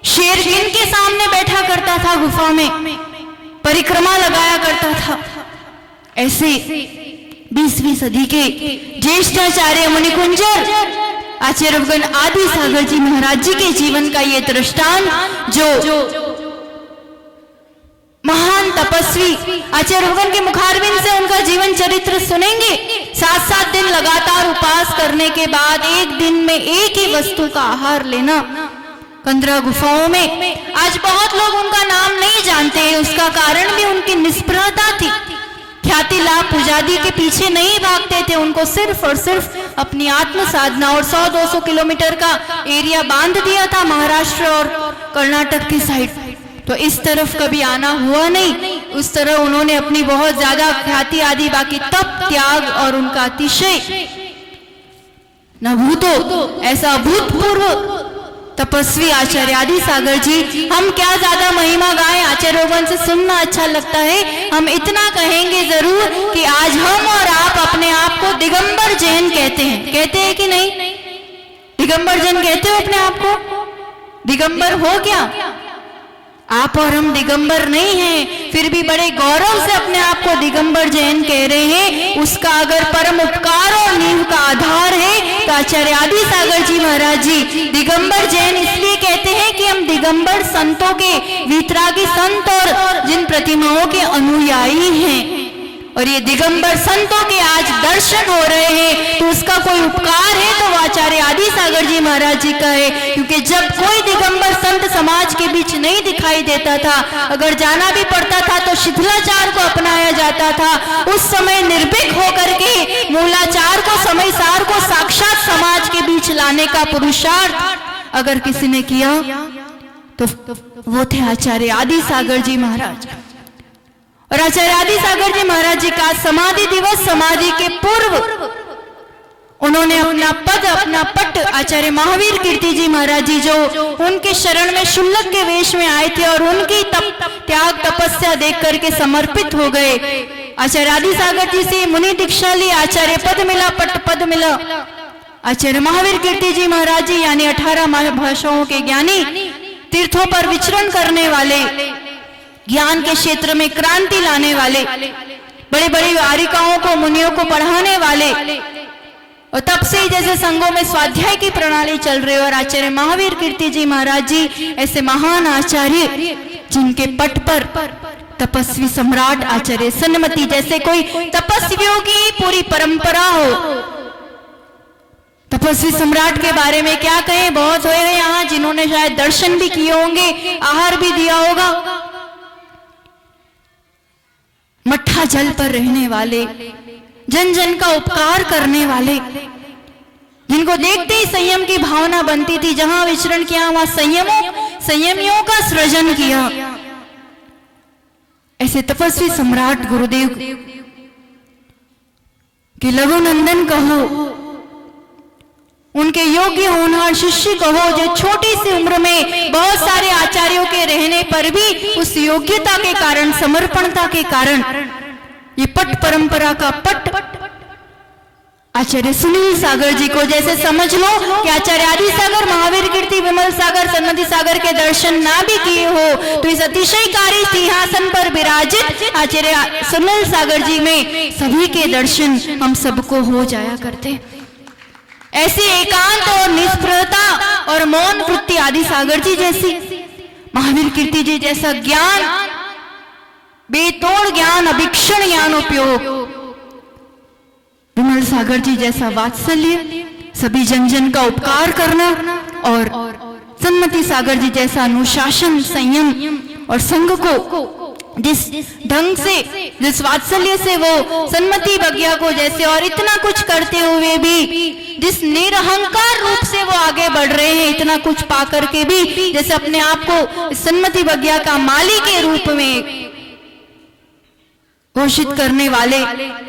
शेर जिनके सामने बैठा करता था, गुफा में परिक्रमा लगाया करता था। ऐसे 20वीं सदी के ज्येष्ठाचार्य मुनिकुंजर आचार्यगण आदि सागर जी महाराज जी के जीवन का ये दृष्टांत, जो महान तपस्वी आचार्यगण के मुखारबिंद से उनका जीवन चरित्र सुनेंगे। 7-7 दिन लगातार उपास करने के बाद एक दिन में एक ही वस्तु का आहार लेना, कंदरा गुफाओं में। आज बहुत लोग उनका नाम नहीं जानते हैं, उसका कारण भी उनकी निष्प्रहता थी। ख्याति लाभ पूजादी के पीछे नहीं भागते थे, उनको सिर्फ और सिर्फ अपनी आत्म साधना। और 100-200 किलोमीटर का एरिया बांध दिया था महाराष्ट्र और कर्नाटक की साइड, तो इस तरफ कभी आना हुआ नहीं। उस तरह उन्होंने अपनी बहुत ज्यादा ख्याति आदि, बाकी तप, त्याग और उनका अतिशय न भूतो ऐसा अभूतपूर्व तपस्वी आचार्य आदि सागर जी। हम क्या ज्यादा महिमा गाएं, आचार्यों से सुनना अच्छा लगता है। हम इतना कहेंगे जरूर कि आज हम और आप अपने आप को दिगंबर जैन कहते हैं कि नहीं? दिगंबर जैन कहते हो अपने आप को? दिगंबर हो क्या? आप और हम दिगंबर नहीं हैं, फिर भी बड़े गौरव से अपने आप को दिगंबर जैन कह रहे हैं। उसका अगर परम उपकार और नींव का आधार है तो आचार्य आदि सागर जी महाराज जी दिगंबर जैन इसलिए कहते हैं कि हम दिगंबर संतों के, वीतरागी संत और जिन प्रतिमाओं के अनुयायी हैं, और ये दिगंबर संतों के आज दर्शन हो रहे हैं तो उसका कोई उपकार है तो वो आचार्य आदि सागर जी महाराज जी का है। क्योंकि जब कोई दिगंबर संत समाज के बीच नहीं दिखाई देता था, अगर जाना भी पड़ता था तो शिथिलाचार को अपनाया जाता था। उस समय निर्भीक होकर के मूलाचार को, समयसार को साक्षात समाज के बीच लाने का पुरुषार्थ अगर किसी ने किया तो वो थे आचार्य आदि सागर जी महाराज। और आचार्य आदि सागर जी महाराज जी का समाधि दिवस, समाधि के पूर्व उन्होंने अपना पद, अपना पट आचार्य महावीर कीर्ति जी महाराज जी जो उनके शरण में शुल्लक के वेश में आए थे और उनकी त्याग तपस्या देख करके समर्पित हो गए। आचार्य आदि सागर जी से मुनि दीक्षा ली, आचार्य पद मिला, पट पद मिला। आचार्य महावीर कीर्ति जी महाराज जी यानी 18 भाषाओं के ज्ञानी, तीर्थों पर विचरण करने वाले, ज्ञान के क्षेत्र में क्रांति लाने वाले, बड़े बड़े आरिकाओं को, मुनियों को पढ़ाने वाले। और तब से ही जैसे संघों में स्वाध्याय की प्रणाली चल रही है, और आचार्य महावीर कीर्ति जी महाराज जी ऐसे महान आचार्य जिनके पट पर तपस्वी सम्राट आचार्य सन्मति जैसे कोई तपस्वियों की पूरी परंपरा हो। तपस्वी सम्राट के बारे में क्या कहें, बहुत हुए हैं यहाँ जिन्होंने शायद दर्शन भी किए होंगे, आहार भी दिया होगा। मट्ठा जल पर रहने वाले, जन जन का उपकार करने वाले, जिनको देखते ही संयम की भावना बनती थी। जहां विचरण किया वहां संयमियों का सृजन किया। ऐसे तपस्वी सम्राट गुरुदेव के लघुनंदन कहो, उनके योग्य होनहार शिष्य कहो, जो छोटी सी उम्र में बहुत सारे आचार्यों के रहने पर भी उस योग्यता के कारण, समर्पणता के कारण ये पट परंपरा का पट आचार्य सुनील सागर जी को। जैसे समझ लो कि आचार्य आदि सागर, महावीर कीर्ति, विमल सागर, सन्मति सागर के दर्शन ना भी किए हो तो इस अतिशयकारी सिंहासन पर विराजित आचार्य सुनील सागर जी में सभी के दर्शन हम सबको हो जाया करते। ऐसी एकांत और निष्प्रता और मौन वृत्ति आदि सागर जी जैसी, महावीर कीर्ति जी जैसा ज्ञान, बेतोड़ ज्ञान, अभिक्षण ज्ञान उपयोग, विमल सागर जी जैसा वात्सल्य, सभी जन जन का उपकार करना, और सन्मति सागर जी जैसा अनुशासन, संयम और संघ को जिस ढंग से, जिस वात्सल्य से वो सन्मति बगिया को जैसे और इतना कुछ करते हुए भी जिस निरहंकार रूप से वो आगे बढ़ रहे हैं, इतना कुछ पा करके भी जैसे अपने आप को सन्मति बगिया का माली के रूप में घोषित करने वाले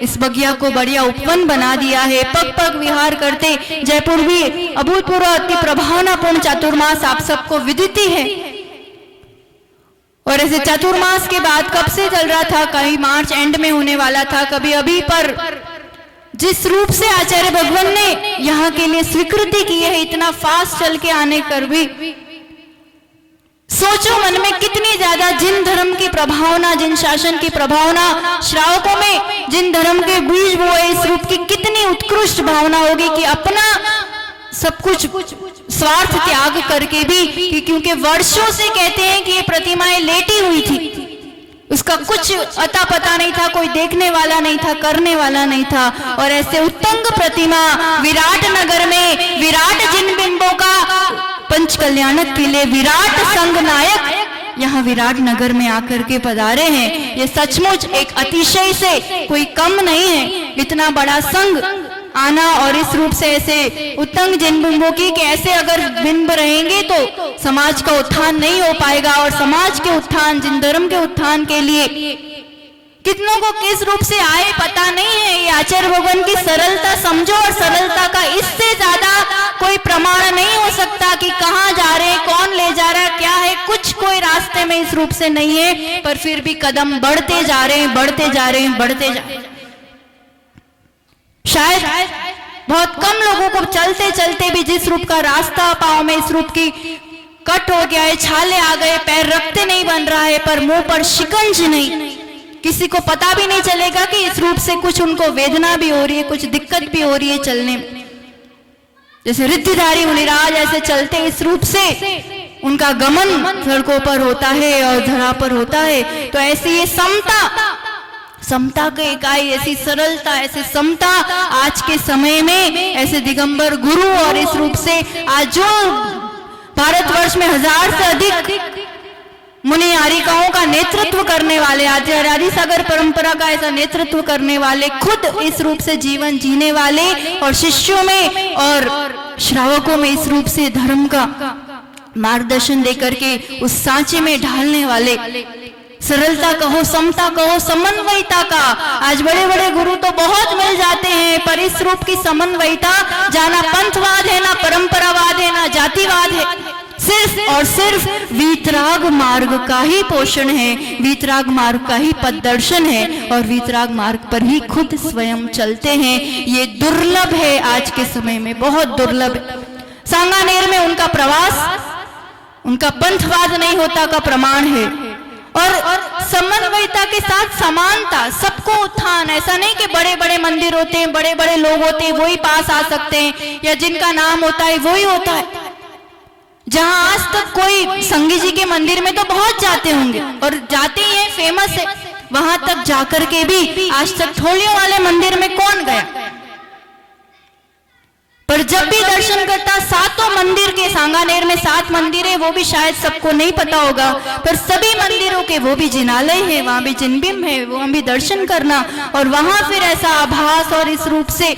इस बगिया को बढ़िया उपवन बना दिया है। पग पग विहार करते जयपुर भी अभूतपूर्व अति प्रभावनापूर्ण चातुर्मास आप सबको विदित ही है। और ऐसे चातुर्मास के बाद कब से चल रहा था, कहीं मार्च एंड में होने वाला था, कभी अभी, पर जिस रूप से आचार्य भगवान ने यहाँ के लिए स्वीकृति की है, इतना फास्ट चल के आने कर भी सोचो मन में कितनी ज्यादा जिन धर्म की प्रभावना, जिन शासन की प्रभावना श्रावकों में जिन धर्म के बीज बोए, इस रूप की कितनी उत्कृष्ट भावना होगी कि अपना सब कुछ स्वार्थ त्याग करके भी, क्योंकि वर्षों से कहते हैं कि ये प्रतिमाएं लेटी हुई थी, उसका कुछ अता पता नहीं था, कोई देखने वाला नहीं था, करने वाला नहीं था। और ऐसे उत्तंग प्रतिमा विराट नगर में विराट जिन बिंबों का पंच कल्याणक के लिए विराट संघ नायक यहाँ विराट नगर में आकर के पधारे हैं। ये सचमुच एक अतिशय से कोई कम नहीं है, इतना बड़ा संघ आना, और इस रूप से ऐसे उत्तंग जिन बिंबों की कि ऐसे अगर बिंब रहेंगे तो समाज का उत्थान नहीं हो पाएगा। और समाज के उत्थान, जिन धर्म के उत्थान के लिए कितनों को किस रूप से आए पता नहीं है। ये आचार्य भगवान की सरलता समझो, और सरलता का इससे ज्यादा कोई प्रमाण नहीं हो सकता कि कहाँ जा रहे हैं, कौन ले जा रहा है, क्या है, कुछ कोई रास्ते में इस रूप से नहीं है, पर फिर भी कदम बढ़ते जा रहे हैं, बढ़ते जा रहे हैं, बढ़ते जा रहे हैं। शायद बहुत कम लोगों को चलते चलते भी जिस रूप का रास्ता पांव में इस रूप की कट हो गया है, छाले आ गए, पैर रखते नहीं बन रहा है, पर मुंह पर शिकंज नहीं, किसी को पता भी नहीं चलेगा कि इस रूप से कुछ उनको वेदना भी हो रही है, कुछ दिक्कत भी हो रही है चलने में। जैसे रिद्धिधारी मुनिराज ऐसे चलते इस रूप से उनका गमन सड़कों पर होता है और धरा पर होता है, तो ऐसी ये समता के इकाई, ऐसी सरलता, ऐसी समता आज के समय में ऐसे दिगंबर गुरु, और इस रूप से आज जो भारतवर्ष में 1000 से अधिक मुनि आरिकाओं का नेतृत्व करने वाले, आचार्य आदि सागर परंपरा का ऐसा नेतृत्व करने वाले, खुद इस रूप से जीवन जीने वाले, और शिष्यों में और श्रावकों में इस रूप से धर्म का मार्गदर्शन देकर के उस सांचे में ढालने वाले, सरलता कहो, समता कहो, समन्वयता का। आज बड़े बड़े गुरु तो बहुत मिल जाते हैं, पर इस रूप की समन्वयता, जाना पंथवाद है, ना परंपरावाद है, ना जातिवाद है, सिर्फ और सिर्फ वीतराग मार्ग का ही पोषण है, वीतराग मार्ग का ही पथ दर्शन है, और वीतराग मार्ग पर ही खुद स्वयं चलते हैं। ये दुर्लभ है आज के समय में, बहुत दुर्लभ। सांगानेर में उनका प्रवास, उनका पंथवाद नहीं होता का प्रमाण है, और समन्वयता के साथ समानता, सबको उत्थान। ऐसा नहीं कि बड़े बड़े मंदिर होते हैं, बड़े बड़े लोग होते हैं, वही पास आ सकते हैं, या जिनका नाम होता है वही होता है। जहां आज तक कोई संगी जी के मंदिर में तो बहुत जाते होंगे, और जाते ही हैं, फेमस है, वहां तक जाकर के भी आज तक ठोलियों वाले मंदिर में कौन गया? पर जब भी दर्शन करता, सातों मंदिर के, सांगानेर में 7 मंदिर है, वो भी शायद सबको नहीं पता होगा, पर सभी मंदिरों के वो भी जिनालय है, वहां भी जिनबिंब है, वहां भी दर्शन करना, और वहां फिर ऐसा आभास, और इस रूप से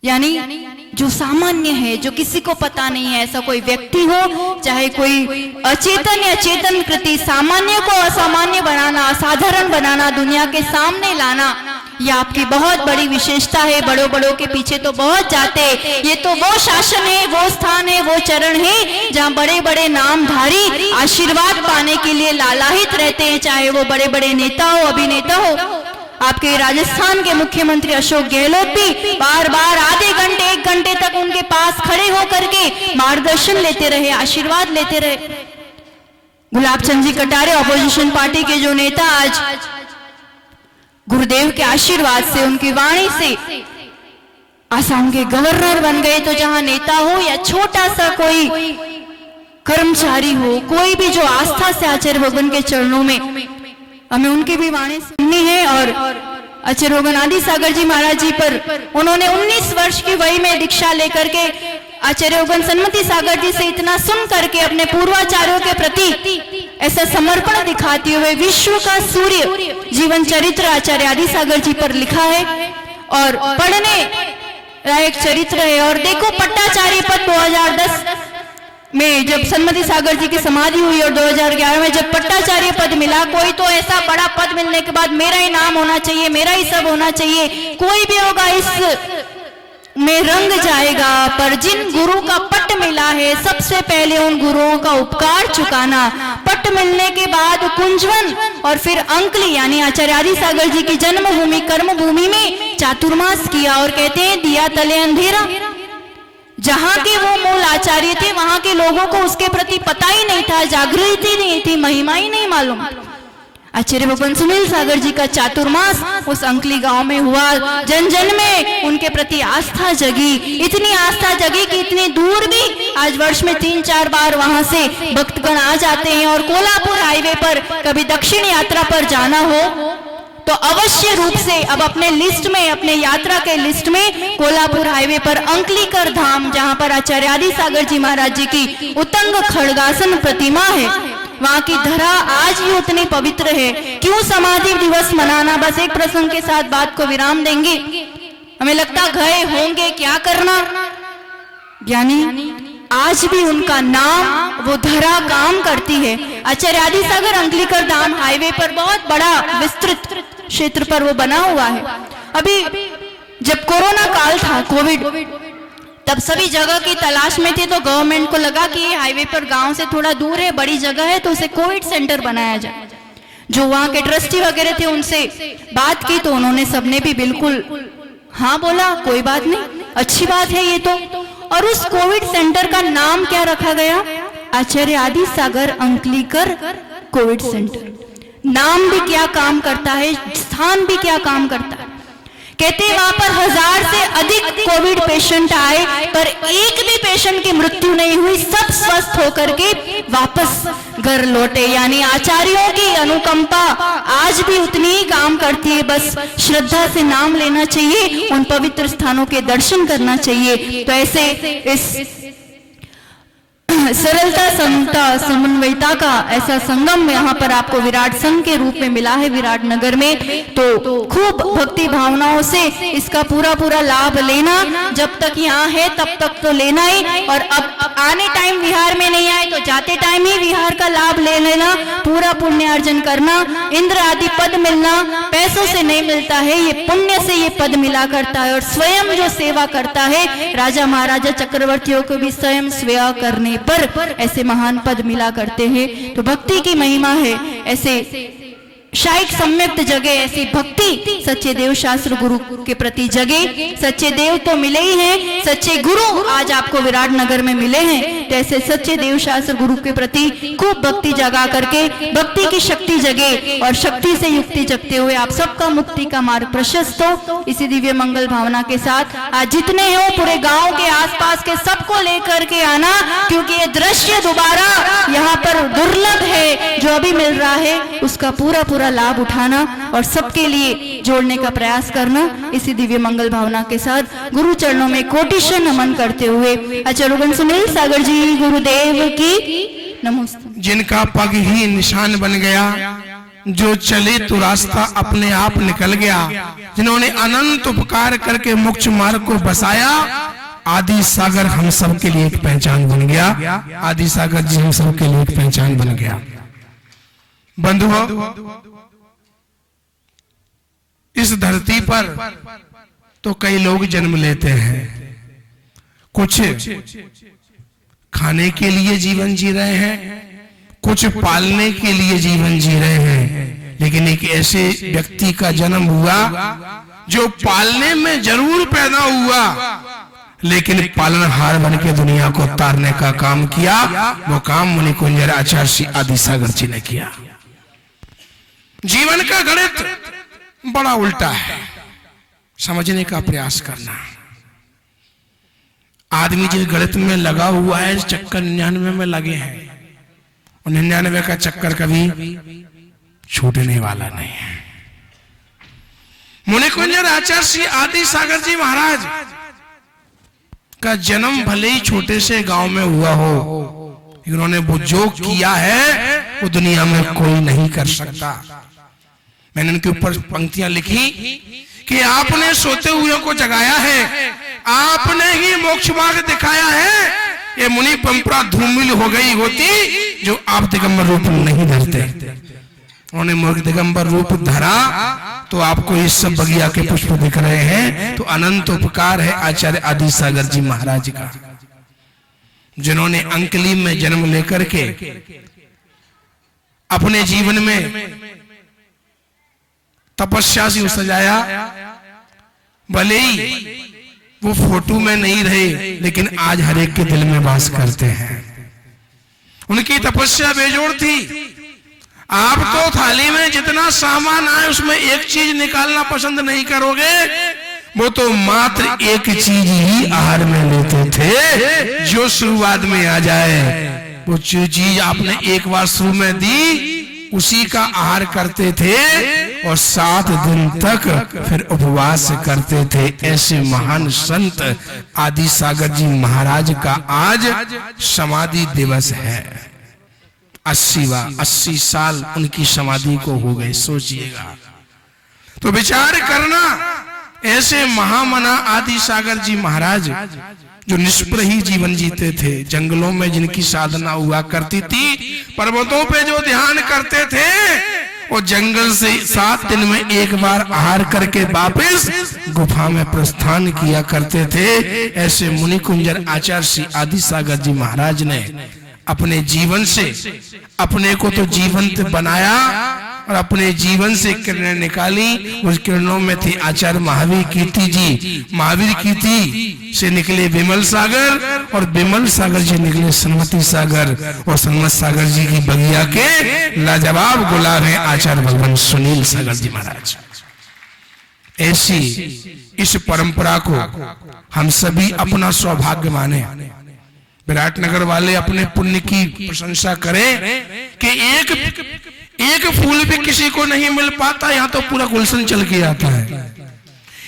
यानी जो सामान्य है, जो किसी को पता नहीं है, ऐसा कोई व्यक्ति हो, चाहे कोई अचेतन या चेतन कृति, सामान्य को असामान्य बनाना, असाधारण बनाना, दुनिया के सामने लाना, यह आपकी बहुत बड़ी विशेषता है। बड़ों बड़ों के पीछे तो बहुत जाते, ये तो वो शासन है, वो स्थान है, वो चरण है जहाँ बड़े बड़े नामधारी आशीर्वाद पाने के लिए लालायित रहते हैं, चाहे वो बड़े बड़े नेता हो, अभिनेता हो। आपके राजस्थान के मुख्यमंत्री अशोक गहलोत भी बार बार आधे घंटे 1 घंटे तक उनके पास खड़े होकर के मार्गदर्शन लेते रहे, आशीर्वाद लेते रहे। गुलाब चंद जी कटारे ऑपोजिशन पार्टी के जो नेता आज गुरुदेव के आशीर्वाद से, उनकी वाणी से आसाम के गवर्नर बन गए। तो जहां नेता हो या छोटा सा कोई कर्मचारी हो, कोई भी जो आस्था से आचार्य भगवान के चरणों में, हमें उनकी भी वाणी सुननी है। और आचार्य भगवान आदि सागर जी महाराज जी पर उन्होंने 19 वर्ष की वय में दीक्षा लेकर के आचार्य भगवान सन्मति सागर जी से इतना सुन करके अपने पूर्वाचार्यों के प्रति ऐसा समर्पण दिखाते हुए विश्व का सूर्य जीवन चरित्र आचार्य आदि सागर जी पर लिखा है और पढ़ने लायक चरित्र है। और देखो पट्टाचार्य पद 2010 में जब सन्मति सागर जी की समाधि हुई और 2011 में जब पट्टाचार्य पद मिला, कोई तो ऐसा बड़ा पद मिलने के बाद मेरा ही नाम होना चाहिए, मेरा ही सब होना चाहिए, कोई भी होगा इस में रंग जाएगा। पर जिन गुरु का पट मिला है, सबसे पहले उन गुरुओं का उपकार चुकाना। पट मिलने के बाद कुंजवन और फिर अंकली यानी आचार्य आदि सागर जी की जन्मभूमि कर्मभूमि में चातुर्मास किया। और कहते हैं दिया तले अंधेरा, जहां के वो मूल आचार्य थे वहां के लोगों को उसके प्रति पता ही नहीं था, जागृति नहीं थी, महिमा ही नहीं मालूम। आचार्य भगवान सुनील सागर जी का चातुर्मास उस अंकली गांव में हुआ। जन जन में उनके प्रति आस्था जगी, इतनी आस्था जगी कि इतनी दूर भी आज वर्ष में 3-4 बार वहां से भक्तगण आ जाते हैं। और कोल्हापुर हाईवे पर कभी दक्षिण यात्रा पर जाना हो तो अवश्य रूप से अब अपने लिस्ट में, अपने यात्रा के लिस्ट में कोल्हापुर हाईवे पर अंकलीकर धाम, जहां पर आचार्य आदि सागर जी महाराज जी की उतंग खड़गासन प्रतिमा है, वहां की धरा आज भी उतनी पवित्र है। क्यों समाधि दिवस मनाना? बस एक प्रसंग के साथ बात को विराम देंगे। हमें लगता गए होंगे क्या करना, ज्ञानी आज भी उनका नाम, वो धरा काम करती है। आचार्य आदि सागर अंकलीकर धाम हाईवे पर बहुत बड़ा विस्तृत क्षेत्र पर वो बना हुआ है। अभी जब कोरोना काल था, कोविड, तब सभी जगह की तलाश में थे, तो गवर्नमेंट को लगा कि ये हाईवे पर गांव से थोड़ा दूर है, बड़ी जगह है, तो उसे कोविड सेंटर बनाया जाए। जो वहां के ट्रस्टी वगैरह थे उनसे बात की तो उन्होंने सबने भी बिल्कुल हाँ बोला, कोई बात नहीं, अच्छी बात है ये तो। और उस कोविड सेंटर का नाम क्या रखा गया? आचार्य आदि सागर अंकलीकर कोविड सेंटर। नाम भी क्या काम करता है, स्थान भी क्या काम करता है। कहते हैं वहां पर 1000 से अधिक कोविड पेशेंट आए, पर एक भी पेशेंट की मृत्यु नहीं हुई, सब स्वस्थ होकर के वापस घर लौटे। यानी आचार्यों की अनुकंपा आज भी उतनी ही काम करती है। बस श्रद्धा से नाम लेना चाहिए, उन पवित्र स्थानों के दर्शन करना चाहिए। तो ऐसे इस सरलता, समता, समन्वयता का ऐसा संगम यहाँ पर आपको विराट संघ के रूप में मिला है विराट नगर में। तो खूब भक्ति भावनाओं से इसका पूरा लाभ लेना, जब तक यहाँ है तब तक तो लेना ही। और अब आने टाइम विहार में नहीं आए तो जाते टाइम ही विहार का लाभ ले लेना, पूरा पुण्य अर्जन करना। इंद्र आदि पद मिलना पैसों से नहीं मिलता है, ये पुण्य से ये पद मिला करता है। और स्वयं जो सेवा करता है, राजा महाराजा चक्रवर्तियों को भी स्वयं सेवा करने पर ऐसे महान पद मिला करते हैं। तो भक्ति की महिमा है। ऐसे शायद सम्यक्त जगह ऐसी भक्ति सच्चे देव शास्त्र गुरु के प्रति जगे। सच्चे देव तो मिले ही हैं, सच्चे गुरु आज आपको विराट नगर में मिले हैं। तो ऐसे सच्चे देव शास्त्र गुरु के प्रति खूब भक्ति जगा करके भक्ति की शक्ति जगे और शक्ति से युक्ति जगते हुए आप सबका मुक्ति का मार्ग प्रशस्त हो। इसी दिव्य मंगल भावना के साथ आज जितने हो पूरे गांव के आसपास के सबको लेकर के आना, क्योंकि ये दृश्य दोबारा यहाँ पर दुर्लभ है। जो अभी मिल रहा है उसका पूरा लाभ उठाना और सबके लिए जोड़ने का प्रयास करना। इसी दिव्य मंगल भावना के साथ गुरु चरणों में कोटिशः नमन करते हुए आचार्य सुनील सागर जी गुरुदेव की नमस्ते। जिनका पग ही निशान बन गया, जो चले तो रास्ता अपने आप निकल गया, जिन्होंने अनंत उपकार करके मोक्ष मार्ग को बसाया, आदि सागर हम सब के लिए एक पहचान बन गया। आदि सागर जी हम सब के लिए एक पहचान बन गया। बंधुओं, इस धरती पर तो कई लोग जन्म लेते हैं, कुछ खाने के लिए जीवन जी रहे हैं, कुछ पालने के लिए जीवन जी रहे हैं, लेकिन एक ऐसे व्यक्ति का जन्म हुआ जो पालने में जरूर पैदा हुआ, लेकिन पालनहार बन के दुनिया को तारने का काम किया। वो काम मुनि कुंजर आचार्य श्री आदि सागर जी ने किया। जीवन का गणित बड़ा उल्टा है, समझने का प्रयास करना। आदमी जिस गणित में लगा हुआ है, चक्कर 99 में लगे हैं, और 99 का चक्कर कभी छूटने वाला नहीं है। मुनि कुंजर आचार्य श्री आदि सागर जी महाराज का जन्म भले ही छोटे से गांव में हुआ हो, लेकिन उन्होंने वो जो किया है वो दुनिया में कोई नहीं कर सकता। मैंने उनके ऊपर पंक्तियां लिखी कि आपने सोते हुए को जगाया है, आपने ही मोक्ष मार्ग दिखाया है। ये मुनि परंपरा धूमिल हो गई होती जो आप दिगंबर रूप नहीं धरते। उन्होंने मूर्ख दिगंबर रूप धरा तो आपको इस सब बगिया के पुष्प दिख रहे हैं। तो अनंत उपकार है आचार्य आदि सागर जी महाराज का, जिन्होंने अंकली में जन्म लेकर के अपने जीवन में तपस्या से सजाया। भले ही वो फोटो में नहीं रहे, लेकिन आज हर एक के दिल में वास करते हैं। उनकी तपस्या बेजोड़ थी। आप तो थाली में जितना सामान आए उसमें एक चीज निकालना पसंद नहीं करोगे, वो तो मात्र एक चीज ही आहार में लेते थे, जो शुरुआत में आ जाए। वो जो चीज आपने एक बार शुरू में दी उसी का आहार करते थे, और 7 दिन तक फिर उपवास करते थे। ऐसे महान संत आदि सागर जी महाराज का आज समाधि दिवस है। 80 साल उनकी समाधि को हो गए, सोचिएगा। तो विचार करना, ऐसे महामना आदि सागर जी महाराज जो निष्प्रह ही जीवन जीते थे, जंगलों में जिनकी साधना हुआ करती थी, पर्वतों पे जो ध्यान करते थे, वो जंगल से 7 दिन में एक बार आहार करके वापस गुफा में प्रस्थान किया करते थे। ऐसे मुनि कुंजर आचार्य श्री आदि सागर जी महाराज ने अपने जीवन से अपने को तो जीवंत बनाया और अपने जीवन से किरणें निकाली। उस किरणों में थी आचार्य महावीर कीर्ति जी, महावीर कीर्ति से निकले विमल सागर, और विमल सागर जी निकले सन्मति सागर, और सन्मत सागर जी की बगिया के लाजवाब गुलाब है आचार्य भगवान सुनील सागर जी महाराज। ऐसी इस परंपरा को हम सभी अपना सौभाग्य माने। विराटनगर वाले अपने पुण्य की प्रशंसा करें कि एक फूल भी किसी को नहीं मिल पाता, यहाँ तो पूरा गुलशन चल के आता है।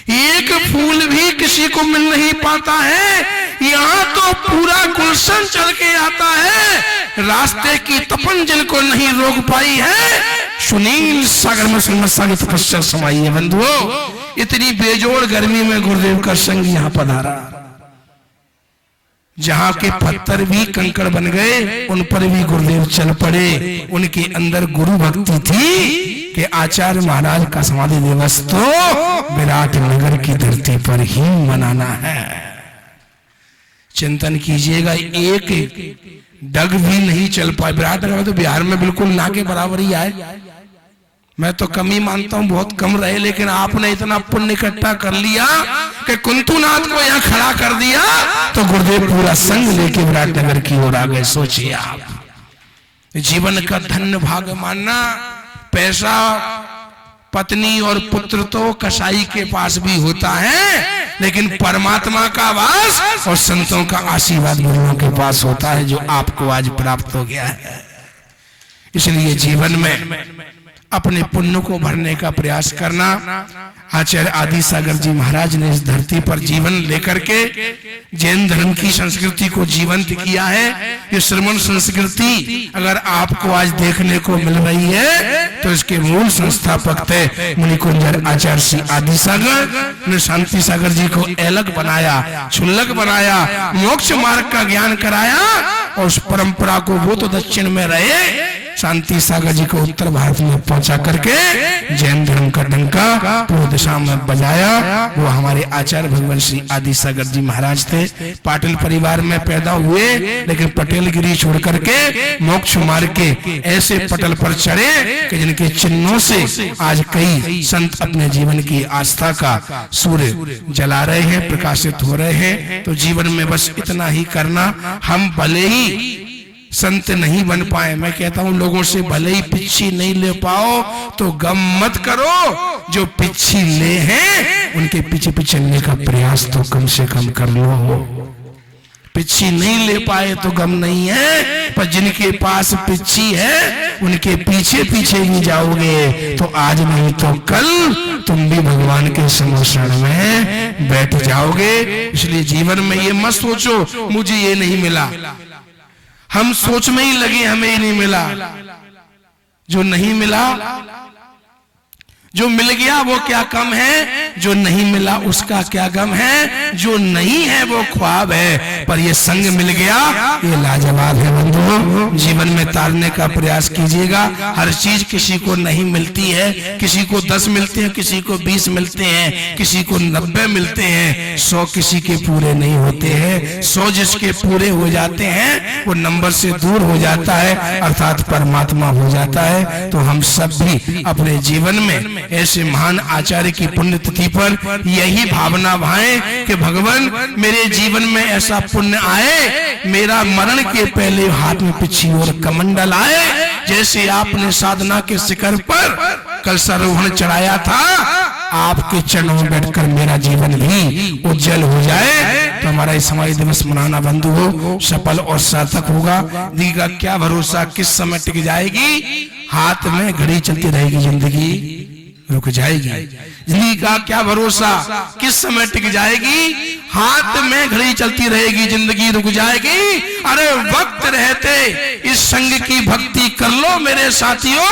एक फूल भी किसी को मिल नहीं पाता है, यहाँ तो पूरा गुलशन चल के आता है। रास्ते की तपन जिनको नहीं रोक पाई है, सुनील सागर में समस्या की तपस्या समाई है। बंधुओं, इतनी बेजोड़ गर्मी में गुरुदेव का संग यहाँ पधारा। जहां के पत्थर भी कंकड़ बन गए, उन पर भी गुरुदेव चल पड़े। उनके अंदर गुरु भक्ति थी कि आचार्य महाराज का समाधि दिवस तो विराटनगर की धरती पर ही मनाना है। चिंतन कीजिएगा, एक डग भी नहीं चल पाए। विराटनगर में तो बिहार में बिल्कुल ना के बराबर ही आए। मैं तो कम ही मानता हूं, बहुत कम रहे, लेकिन आपने इतना पुण्य इकट्ठा कर लिया कि कुंतुनाथ को यहाँ खड़ा कर दिया, तो गुरुदेव पूरा संग लेके विराटनगर की ओर आ गए। सोचिए आप, जीवन का धन्य भाग मानना। पैसा, पत्नी और पुत्र तो कसाई के पास भी होता है, लेकिन परमात्मा का वास और संतों का आशीर्वाद गुरुओं के पास होता है, जो आपको आज प्राप्त हो गया है। इसलिए जीवन में अपने पुण्य को भरने का प्रयास करना। आचार्य आदि सागर जी महाराज ने इस धरती पर जीवन लेकर के जैन धर्म की संस्कृति को जीवंत किया है। ये श्रमण संस्कृति अगर आपको आज देखने को मिल रही है, तो इसके मूल संस्थापक थे मुनि कुंजर आचार्य श्री आदि सागर ने। शांति सागर जी को अलग बनाया, क्षुल्लक बनाया, मोक्ष मार्ग का ज्ञान कराया, और उस परंपरा को वो तो दक्षिण में रहे, शांति सागर जी को उत्तर भारत में पहुंचा करके जैन धर्म का डंका पूर्व दिशा में बजाया। वो हमारे आचार्य भगवान श्री आदि सागर जी महाराज थे। पाटिल परिवार में पैदा हुए, लेकिन पटेलगिरी छोड़ करके मोक्ष मार्ग के ऐसे पटल पर चढ़े कि जिनके चिन्हों से आज कई संत अपने जीवन की आस्था का सूर्य जला रहे हैं, प्रकाशित हो रहे हैं। तो जीवन में बस इतना ही करना। हम भले ही संत नहीं बन पाए, मैं कहता हूं लोगों से भले ही पिच्छी नहीं ले पाओ तो गम मत करो। जो पिच्छी ले हैं उनके पीछे पीछे चलने का प्रयास तो कम से कम कर लो। पिच्छी नहीं ले पाए तो गम नहीं है, पर जिनके पास पिच्छी है उनके पीछे पीछे भी जाओगे तो आज नहीं तो कल तुम भी भगवान के समर्षण में बैठ जाओगे। इसलिए जीवन में ये मत सोचो मुझे ये नहीं मिला, हम सोच में ही लगे हमें ही नहीं मिला। जो नहीं मिला, जो मिल गया वो क्या कम है, जो नहीं मिला उसका क्या गम है। जो नहीं है वो ख्वाब है, पर ये संग मिल गया ये लाजवाब है। बंधुओं, जीवन में तारने का प्रयास कीजिएगा। हर चीज किसी को नहीं मिलती है, किसी को 10 मिलते हैं, किसी को 20 मिलते हैं, किसी को 90 मिलते हैं। 100 किसी के पूरे नहीं होते हैं। 100 जिसके पूरे हो जाते हैं वो नंबर से दूर हो जाता है, अर्थात परमात्मा हो जाता है। तो हम सब भी अपने जीवन में ऐसे महान आचार्य की पुण्यतिथि पर यही भावना भाएं कि भगवान मेरे जीवन में ऐसा पुण्य आए, मेरा मरण के पहले हाथ में पिछी और कमंडल आए। जैसे आपने साधना के शिखर पर कलशारोहण चढ़ाया था, आपके चरणों में बैठकर मेरा जीवन भी उज्जवल हो जाए तो हमारा इस समाधि दिवस मनाना बंधु हो सफल और सार्थक होगा। जिंदगी का क्या भरोसा किस समय टिक जाएगी, हाथ में घड़ी चलती रहेगी जिंदगी रुक जाएगी। जिंदगी का क्या भरोसा किस समय टिक जाएगी, हाथ में घड़ी चलती रहेगी जिंदगी रुक जाएगी। अरे वक्त रहते इस संग की भक्ति कर लो मेरे साथियों,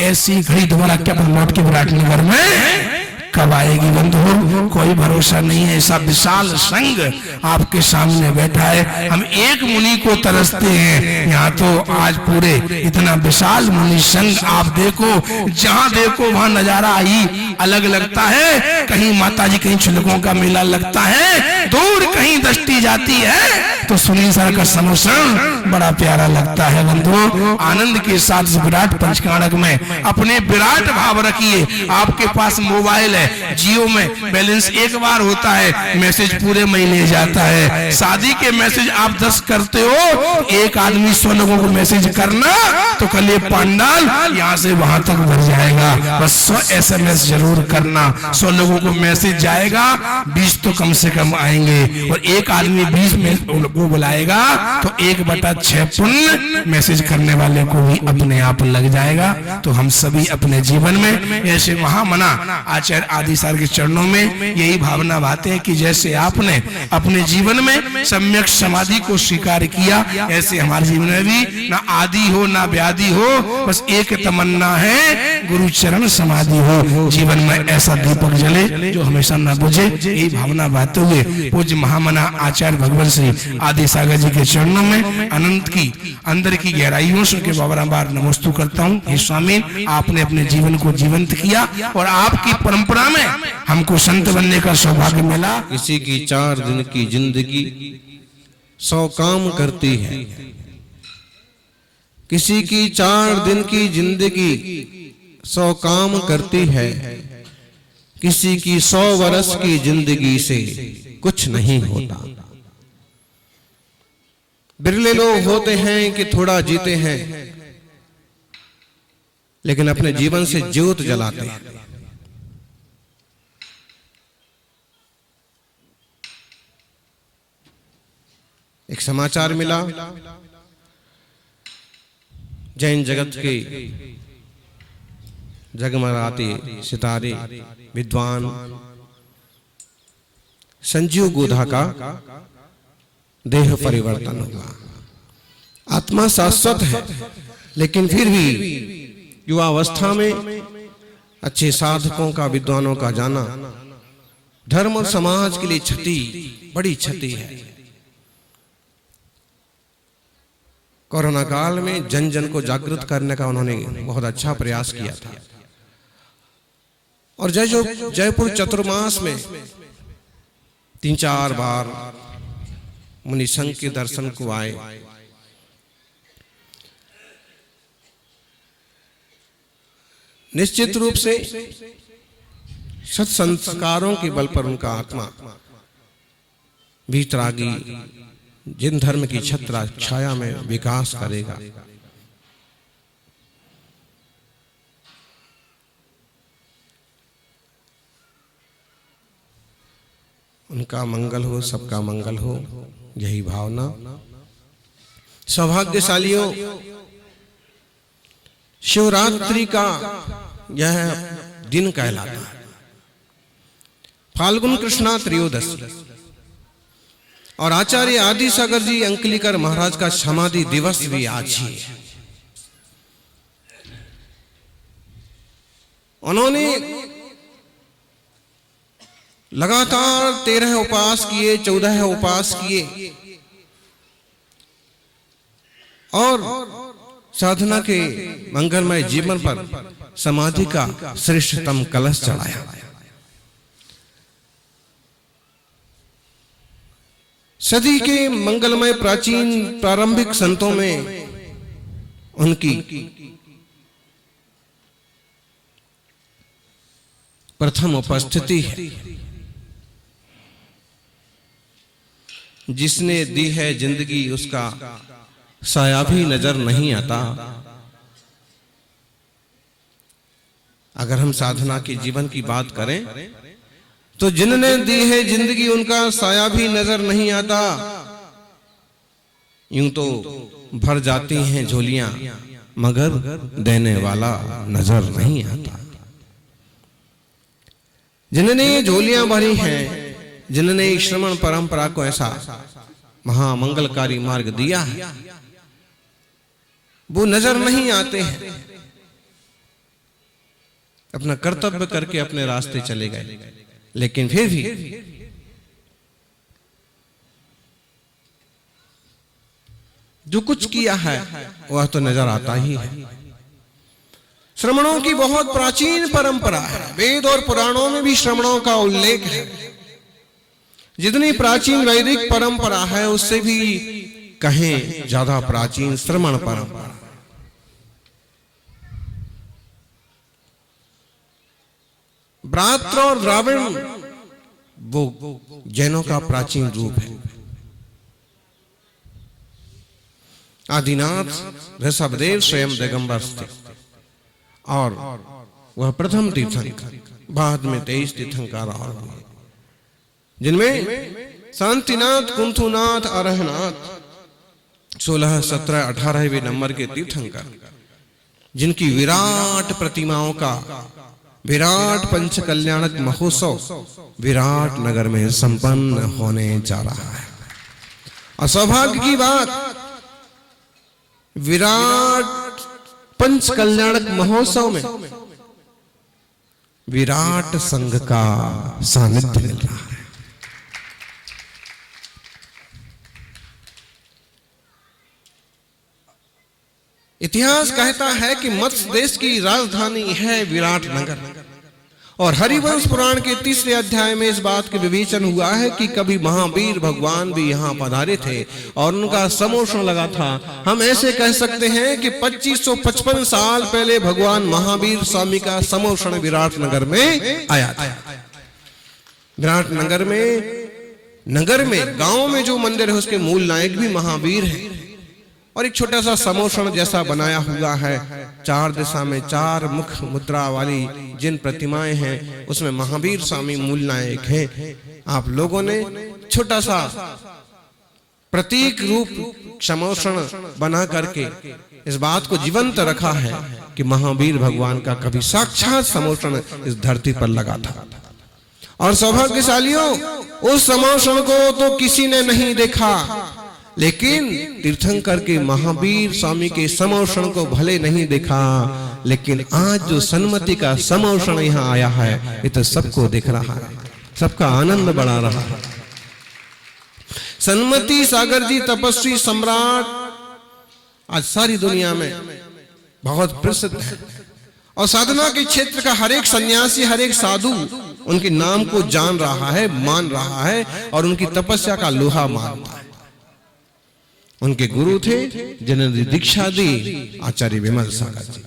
ऐसी घड़ी दोबारा क्या लौट के विराटनगर में कब आएगी। बंधु कोई भरोसा नहीं है। ऐसा विशाल संग आपके सामने बैठा है। हम एक मुनि को तरसते हैं, यहाँ तो आज पूरे इतना विशाल मुनि संग आप देखो, जहाँ देखो वहाँ नजारा ही अलग लगता है। कहीं माताजी कहीं छिलकों का मेला लगता है, दूर कहीं दृष्टि जाती है तो सुनील सर का समोसन बड़ा प्यारा लगता है। बंधु आनंद के साथ विराट पंचकाणक में अपने विराट भाव रखिए। आपके पास मोबाइल है, जियो में बैलेंस एक बार होता है, मैसेज पूरे महीने जाता है। शादी के मैसेज आप 10 करते हो, एक आदमी 100 लोगों को मैसेज करना तो कल ये पंडाल यहाँ से वहां तक भर जाएगा। बस 100 SMS जरूर करना, 100 लोगों को मैसेज जाएगा, 20 तो कम से कम आएंगे। और एक आदमी 20 में को बुलाएगा तो 1/6 पुण्य मैसेज करने वाले को भी अपने आप लग जाएगा। तो हम सभी अपने जीवन में ऐसे महामना आचार्य आदि सार के चरणों में यही भावना भाते हैं कि जैसे आपने अपने जीवन में सम्यक समाधि को स्वीकार किया, ऐसे हमारे जीवन में भी ना आदि हो ना व्याधि हो, बस एक तमन्ना है गुरु चरण समाधि हो। जीवन में ऐसा दीपक जले जो हमेशा न बुझे, यही भावना भाते हुए पूज्य महामना आचार्य भगवान श्री आदि सागर जी के चरणों में अनंत की अंदर की गहराइयों से उनके बारंबार नमस्तु करता हूँ। हे स्वामी, आपने अपने जीवन को जीवंत किया और आपकी परंपरा में हमको संत बनने का सौभाग्य मिला। किसी की 4 दिन की जिंदगी 100 काम करती है, किसी की 4 दिन की जिंदगी 100 काम करती है, किसी की 100 वर्ष की जिंदगी से कुछ नहीं होता। बिरले लोग होते हैं कि थोड़ा जीते हैं लेकिन अपने जीवन से ज्योत जलाते हैं। एक समाचार मिला, जैन जगत के जगमगाते सितारे विद्वान संजीव गोधा का देह परिवर्तन हुआ। आत्मा शाश्वत है, लेकिन फिर भी युवावस्था में अच्छे साधकों का, विद्वानों का जाना धर्म और समाज के लिए क्षति, बड़ी क्षति है। कोरोना काल में जन जन को जागृत करने का उन्होंने बहुत अच्छा प्रयास किया था। और जयपुर चतुर्मास में 3-4 बार मुनि संघ के दर्शन को आए। निश्चित रूप से सत्संस्कारों के बल पर उनका आत्मा वीतरागी जिन धर्म की छत्र छाया में विकास करेगा। उनका मंगल हो, सबका मंगल हो, यही भावना। सौभाग्यशालियों, शिवरात्रि का यह दिन कहलाता है। फाल्गुन कृष्णा त्रयोदशी और आचार्य आदि सागर जी अंकलिकर महाराज का समाधि दिवस भी आज ही है। उन्होंने लगातार 13 उपवास किए, 14 उपवास किए और साधना के मंगलमय जीवन पर समाधि का श्रेष्ठतम कलश चढ़ाया। सदी के मंगलमय प्राचीन प्रारंभिक संतों में उनकी प्रथम उपस्थिति है। जिसने दी है जिंदगी उसका साया भी नजर नहीं आता। अगर हम साधना के जीवन की बात करें तो जिनने दी है जिंदगी उनका साया भी नजर नहीं आता। यूं तो भर जाती हैं झोलियां मगर देने वाला नजर नहीं आता। जिनने ये झोलियां भरी हैं, जिनने श्रमण परंपरा को ऐसा महामंगलकारी मार्ग दिया है, वो नजर नहीं आते हैं। अपना कर्तव्य करके अपने रास्ते चले गए, लेकिन फिर भी जो कुछ किया है वह तो नजर आता ही है। श्रमणों की बहुत प्राचीन परंपरा है। वेद और पुराणों में भी श्रमणों का उल्लेख है। जितनी प्राचीन वैदिक परंपरा है उससे भी कहें ज्यादा प्राचीन श्रमण परंपरा। ब्रात्र और द्राविण वो जैनों का प्राचीन रूप है। आदिनाथ ऋषभदेव स्वयं दिगंबर थे और वह प्रथम तीर्थंकर, बाद में 23 तीर्थंकर और हुए, जिनमें शांतिनाथ, कुंथुनाथ, अरहनाथ 16, 17, 18वें नंबर के तीर्थंकर, जिनकी विराट प्रतिमाओं का विराट पंच कल्याणक महोत्सव विराट नगर में संपन्न होने जा रहा है। और सौभाग्य की बात, विराट पंच कल्याणक महोत्सव में विराट संघ का सानिध्य मिल रहा है। इतिहास कहता है कि मत्स्य देश की राजधानी है विराट नगर। और हरिवंश पुराण के 3रे अध्याय में इस बात के विवेचन हुआ है कि कभी महावीर भगवान भी यहाँ पधारे थे और उनका समोषण लगा था। हम ऐसे कह सकते हैं कि 2555 साल पहले भगवान महावीर स्वामी का समोषण विराट नगर में आया था। विराट नगर में गांव में जो मंदिर है उसके मूल नायक भी महावीर है। और एक छोटा सा समोषण जैसा बनाया हुआ है, 4 दिशा में 4 मुख मुद्रा वाली जिन प्रतिमाएं हैं उसमें महावीर स्वामी मूल नायक हैं। आप लोगों ने छोटा सा प्रतीक रूप समोषण बना करके इस बात को जीवंत रखा है कि महावीर भगवान का कभी साक्षात समोषण इस धरती पर लगा था। और सौभाग्यशालियों, उस समोषण को तो किसी ने नहीं देखा, लेकिन तीर्थंकर के महावीर स्वामी के समोषण को भले नहीं देखा, लेकिन आज जो सन्मति का समोषण यहाँ आया है ये तो सबको दिख रहा है, सबका आनंद बढ़ा रहा है। सन्मति सागर जी तपस्वी सम्राट आज सारी दुनिया में बहुत प्रसिद्ध है। और साधना के क्षेत्र का हर एक सन्यासी, हर एक साधु उनके नाम को जान रहा है, मान रहा है और उनकी तपस्या का लोहा मानता है। उनके गुरु थे जिन्होंने दीक्षा दी आचार्य विमल सागर जी,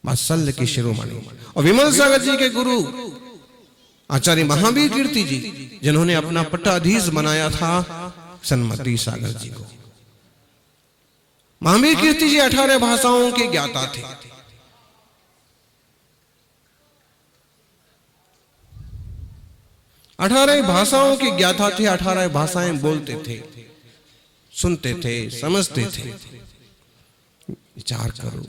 वात्सल्य के शिरोमणि। और विमल सागर जी के गुरु आचार्य महावीर कीर्ति जी, जिन्होंने अपना पट्टाधीश बनाया था सन्मति सागर जी को। महावीर कीर्ति जी 18 भाषाओं के ज्ञाता थे। 18 भाषाओं के ज्ञाता थे, 18 भाषाएं बोलते थे, सुनते थे, समझते थे। विचार करो,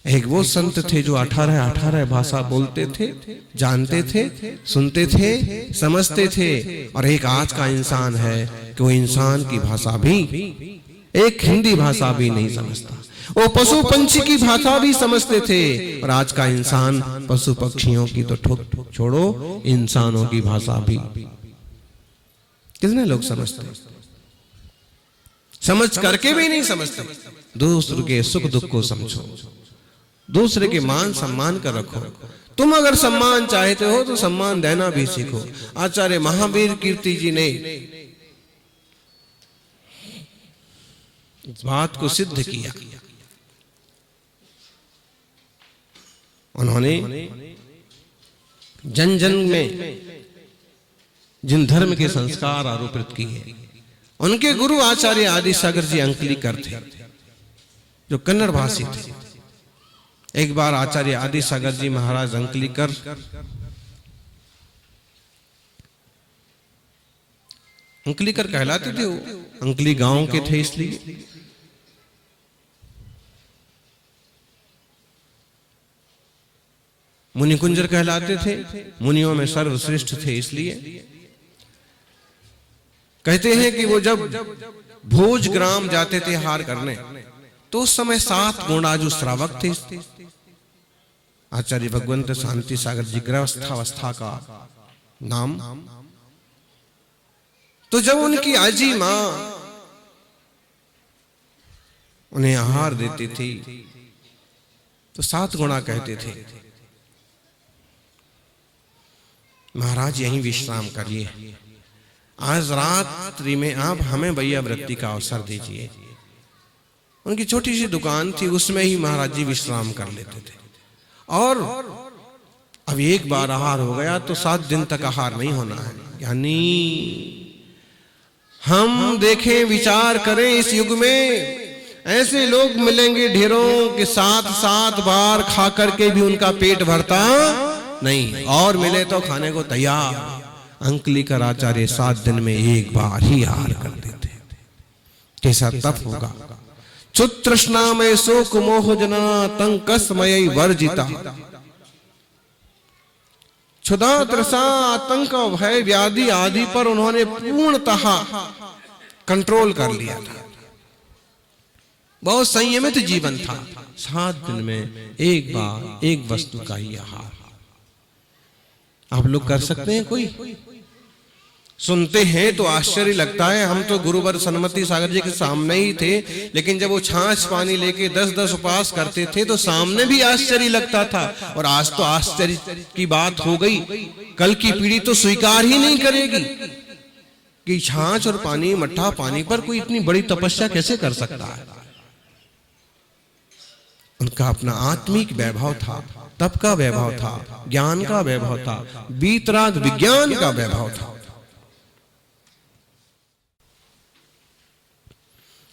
एक वो संत थे जो 18 भाषा बोलते थे, जानते थे, सुनते थे, समझते थे। और एक आज का इंसान है कि वो इंसान की भाषा भी, एक हिंदी भाषा भी नहीं समझता। वो पशु पंछी की भाषा भी समझते थे। और आज का इंसान पशु पक्षियों की तो छोड़ो, इंसानों की भाषा भी कितने लोग समझते, समझ करके भी नहीं समझते। दूसरे के सुख दुख को समझो, दूसरे के मान सम्मान कर रखो। तुम अगर सम्मान चाहते हो तो सम्मान देना भी सीखो। आचार्य महावीर कीर्ति जी ने इस बात को सिद्ध किया। उन्होंने जन जन में जिन धर्म के संस्कार आरोपित किए, उनके गुरु आचार्य आदि सागर जी अंकलीकर थे, जो कन्नड़ भाषी थे। एक बार आचार्य आदि सागर जी महाराज अंकलीकर कहलाते थे, वो अंकली गांव के थे, इसलिए मुनि कुंजर कहलाते थे, मुनियों में सर्वश्रेष्ठ थे। इसलिए कहते हैं कि वो जब भोज ग्राम जाते थे हार करने, तो उस समय 7 गोंडाजू श्रावक थे। आचार्य भगवंत शांति सागर जी गृहस्थावस्था का नाम। तो जब उनकी आजी मां उन्हें आहार देती थी तो 7 गुणा कहते थे, महाराज यहीं विश्राम करिए, आज रात्रि में आप हमें भैया वृत्ति का अवसर दीजिए। उनकी छोटी सी दुकान थी, उसमें ही महाराज जी विश्राम कर लेते थे। और अब एक बार आहार हो गया तो 7 दिन तक आहार नहीं होना है। यानी हम देखें, विचार करें, इस युग में ऐसे लोग मिलेंगे ढेरों के 7 बार खा करके भी उनका पेट भरता नहीं, और मिले तो खाने को तैयार। अंकलीकर आचार्य 7 दिन में एक बार ही आहार कर देते। कैसा तप होगा। चुतृष्णा में शोक मोह जना तंकस्मय वर्जिता, क्षुधा तृषा आतंक भय व्याधि आदि पर उन्होंने पूर्णतः कंट्रोल कर लिया था। बहुत संयमित जीवन था। 7 दिन में एक बार एक वस्तु का ही आहार। आप लोग कर सकते हैं? कोई सुनते हैं तो आश्चर्य लगता है। हम तो गुरुवर सन्मति सागर जी के सामने ही थे, लेकिन जब वो छाछ पानी लेके 10-10 उपवास करते थे तो सामने भी आश्चर्य लगता था। और आज तो आश्चर्य की बात हो गई, कल की पीढ़ी तो स्वीकार ही नहीं करेगी कि छाछ और पानी, मट्ठा पानी पर कोई इतनी बड़ी तपस्या कैसे कर सकता है। उनका अपना आत्मिक वैभव था, तप का वैभव था, ज्ञान का वैभव था, बीतराग विज्ञान का वैभव था।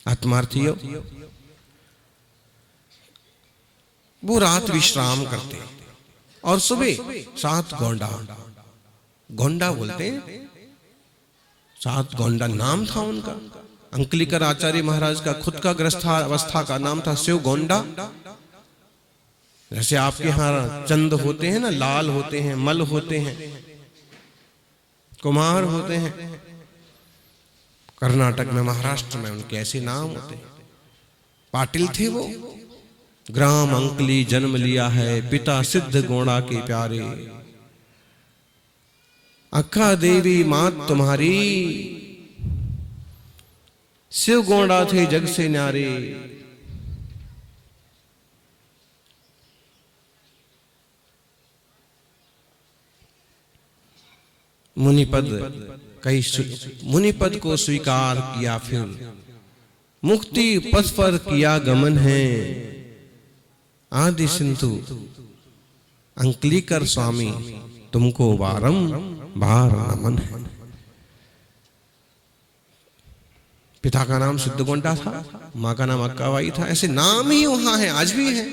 आत्मार्थियों, वो रात विश्राम करते और सुबह 7 गोंडा, गोंडा बोलते हैं, 7 गोंडा नाम था उनका। अंकलीकर आचार्य महाराज का खुद का गृहस्थावस्था का नाम था शिव गोंडा। जैसे आपके यहाँ चंद होते हैं ना, लाल होते हैं, मल होते हैं, कुमार होते हैं, कर्नाटक में, महाराष्ट्र में उनके ऐसे नाम होते हैं। पाटिल थे वो। ग्राम अंकली जन्म लिया है, पिता सिद्ध गोंडा के प्यारे, अक्का देवी मात तुम्हारी, शिव गोंडा थे जग से न्यारे, मुनिपद को स्वीकार किया, फिर मुक्ति पथ पर किया गमन है। आदि सिंधु अंकलीकर स्वामी तुमको बारंबार नमन है। पिता का नाम सिद्धगोंडा था, माँ का नाम अक्काबाई था। ऐसे नाम ही वहां है, आज भी है।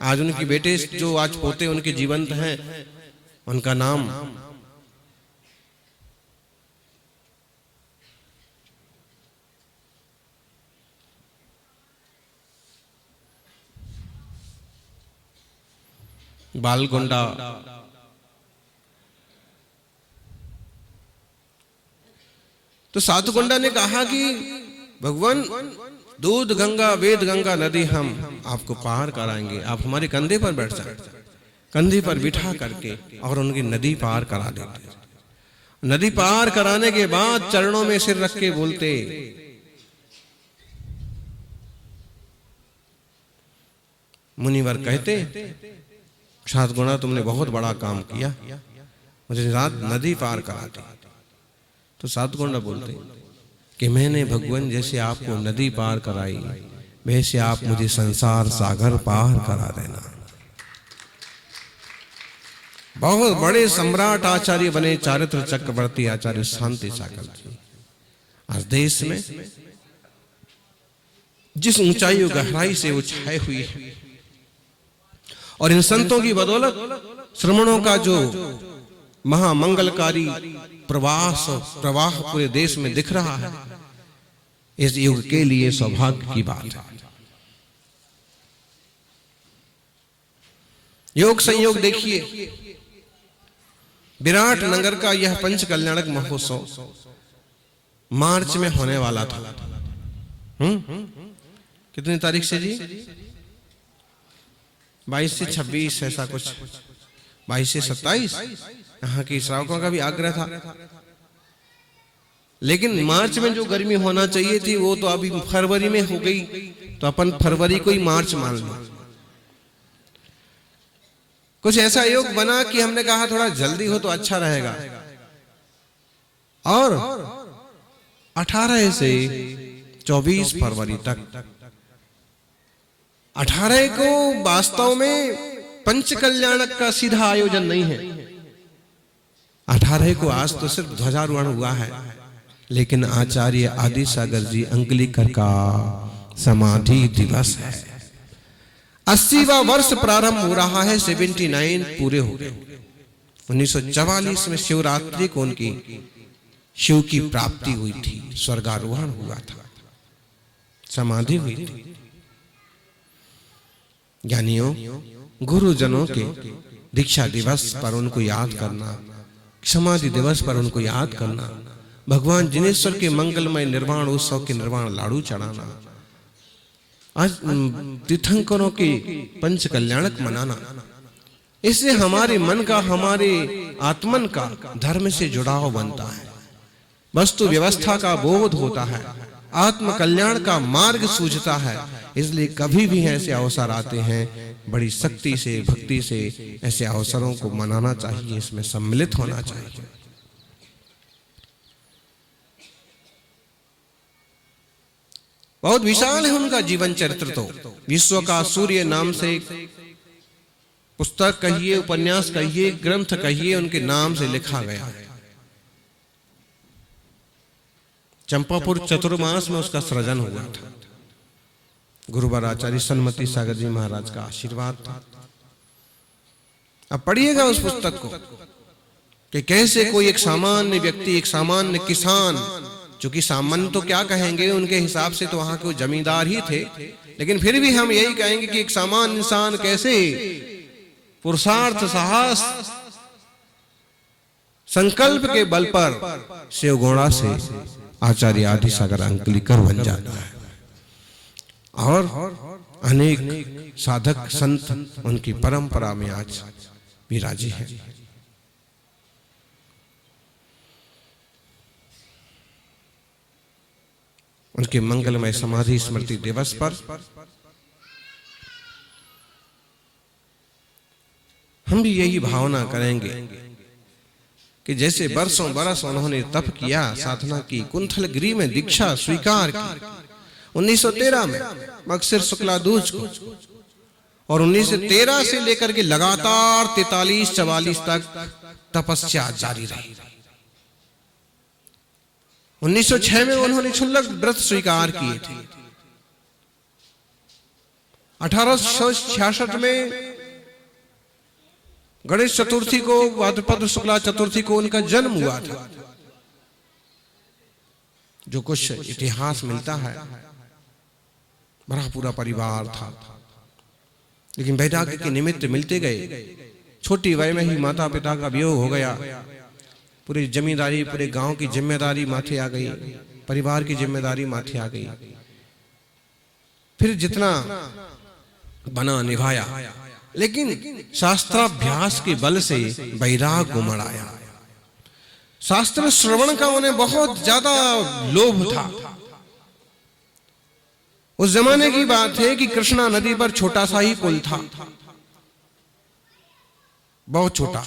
आज उनके बेटे जो आज पोते उनके जीवंत हैं, उनका नाम बालगोंडा। तो सातगोंडा ने कहा कि भगवान, दूध गंगा वेद गंगा नदी हम आपको पार कराएंगे, आप हमारे कंधे पर बैठ जाए, कंधे पर बिठा करके और उनकी नदी पार करा देते। नदी पार कराने के बाद चरणों में सिर रख के बोलते, मुनिवर कहते, सातगुणा तुमने बहुत बड़ा काम किया, मुझे रात नदी पार करा दी। तो सातगुणा बोलते कि मैंने भगवान जैसे आपको नदी पार कराई, वैसे आप मुझे संसार सागर पार करा देना। बहुत बड़े सम्राट आचार्य बने चारित्र चक्रवर्ती आचार्य शांति सागर जी। आज देश में जिस ऊंचाई और गहराई से वो छाए हुई है, और इन संतों की बदौलत श्रमणों का जो महामंगलकारी प्रवाह पूरे देश में दिख रहा है, इस युग के लिए सौभाग्य की बात है। योग संयोग देखिए, विराट नगर का यह पंच कल्याणक महोत्सव मार्च में होने वाला था। कितनी तारीख से जी? 22 से 26 ऐसा कुछ, 22 से 27। यहाँ की श्रावकों का भी आग्रह था, लेकिन मार्च में जो गर्मी होना चाहिए थी वो तो अभी फरवरी में हो गई, तो अपन फरवरी को ही मार्च मान लिया। कुछ ऐसा योग बना कि हमने कहा थोड़ा जल्दी हो तो अच्छा रहेगा, और 18 से 24 फरवरी तक, 18 को वास्तव में पंच कल्याणक का सीधा आयोजन नहीं है। 18 को आज तो सिर्फ ध्वजारोहण हुआ है, लेकिन आचार्य आदि सागर जी अंकलीकर का समाधि दिवस है। 80वां वर्ष प्रारंभ हो रहा है, 79 पूरे हो गए। 1944 में शिवरात्रि को उनकी शिव की प्राप्ति हुई थी, स्वर्गारोहण हुआ था, समाधि हुई थी। ज्ञानियों गुरुजनों के दीक्षा दिवस पर उनको याद करना, समाधि दिवस पर उनको याद करना, भगवान जिनेश्वर के मंगलमय निर्वाण उत्सव के निर्वाण लाड़ू चढ़ाना, आज तीर्थंकरों के पंच कल्याणक मनाना, इससे हमारे मन का, हमारे आत्मन का धर्म से जुड़ाव बनता है, वस्तु व्यवस्था का बोध होता है, आत्म कल्याण का मार्ग सूझता है। इसलिए कभी भी ऐसे अवसर आते हैं, बड़ी शक्ति से, भक्ति से ऐसे अवसरों को मनाना चाहिए, इसमें सम्मिलित होना चाहिए। बहुत विशाल है उनका जीवन चरित्र। तो विश्व का सूर्य नाम से पुस्तक कहिए, उपन्यास कहिए, ग्रंथ कहिए, उनके नाम से लिखा गया है। चंपापुर चतुर्मास में उसका सृजन हुआ था। गुरुवर आचार्य सन्मति सागर जी महाराज का आशीर्वाद था। अब पढ़िएगा उस पुस्तक को कि कैसे कोई एक सामान्य व्यक्ति, एक सामान्य किसान, चूंकि सामान्य तो क्या कहेंगे, उनके हिसाब से तो वहां के जमींदार ही थे, लेकिन फिर भी हम यही कहेंगे कि एक सामान्य इंसान कैसे पुरुषार्थ, साहस, संकल्प के बल पर शिवगोड़ा से आचार्य आदि सागर अंकलीकर बन जाता है, और अनेक साधक संत उनकी परंपरा में आज विराजी है। उनके मंगलमय समाधि स्मृति दिवस पर हम भी यही भावना करेंगे कि जैसे बरसों बरस उन्होंने तप किया, साधना की, कुंथलगिरी में दीक्षा स्वीकार की 1913 में मगसिर शुक्ला दूज को, और 1913 से लेकर के लगातार 43-44 तक तपस्या जारी रही। 1906 में उन्होंने क्षुल्लक व्रत स्वीकार किए थे। 1866 में गणेश चतुर्थी को, भाद्रपद शुक्ला चतुर्थी को उनका जन्म हुआ था। जो कुछ इतिहास मिलता है, बड़ा पूरा परिवार था, लेकिन वैराग्य के निमित्त मिलते गए। छोटी वय में ही माता पिता का वियोग हो गया। पूरी जमींदारी, पूरे गांव की जिम्मेदारी माथे आ गई, परिवार की जिम्मेदारी माथे आ गई। फिर जितना बना निभाया, लेकिन शास्त्राभ्यास के बल से वैराग उमड़ आया। शास्त्र श्रवण का उन्हें बहुत ज्यादा लोभ था। उस जमाने की बात है कि कृष्णा नदी पर छोटा सा ही पुल था, बहुत छोटा,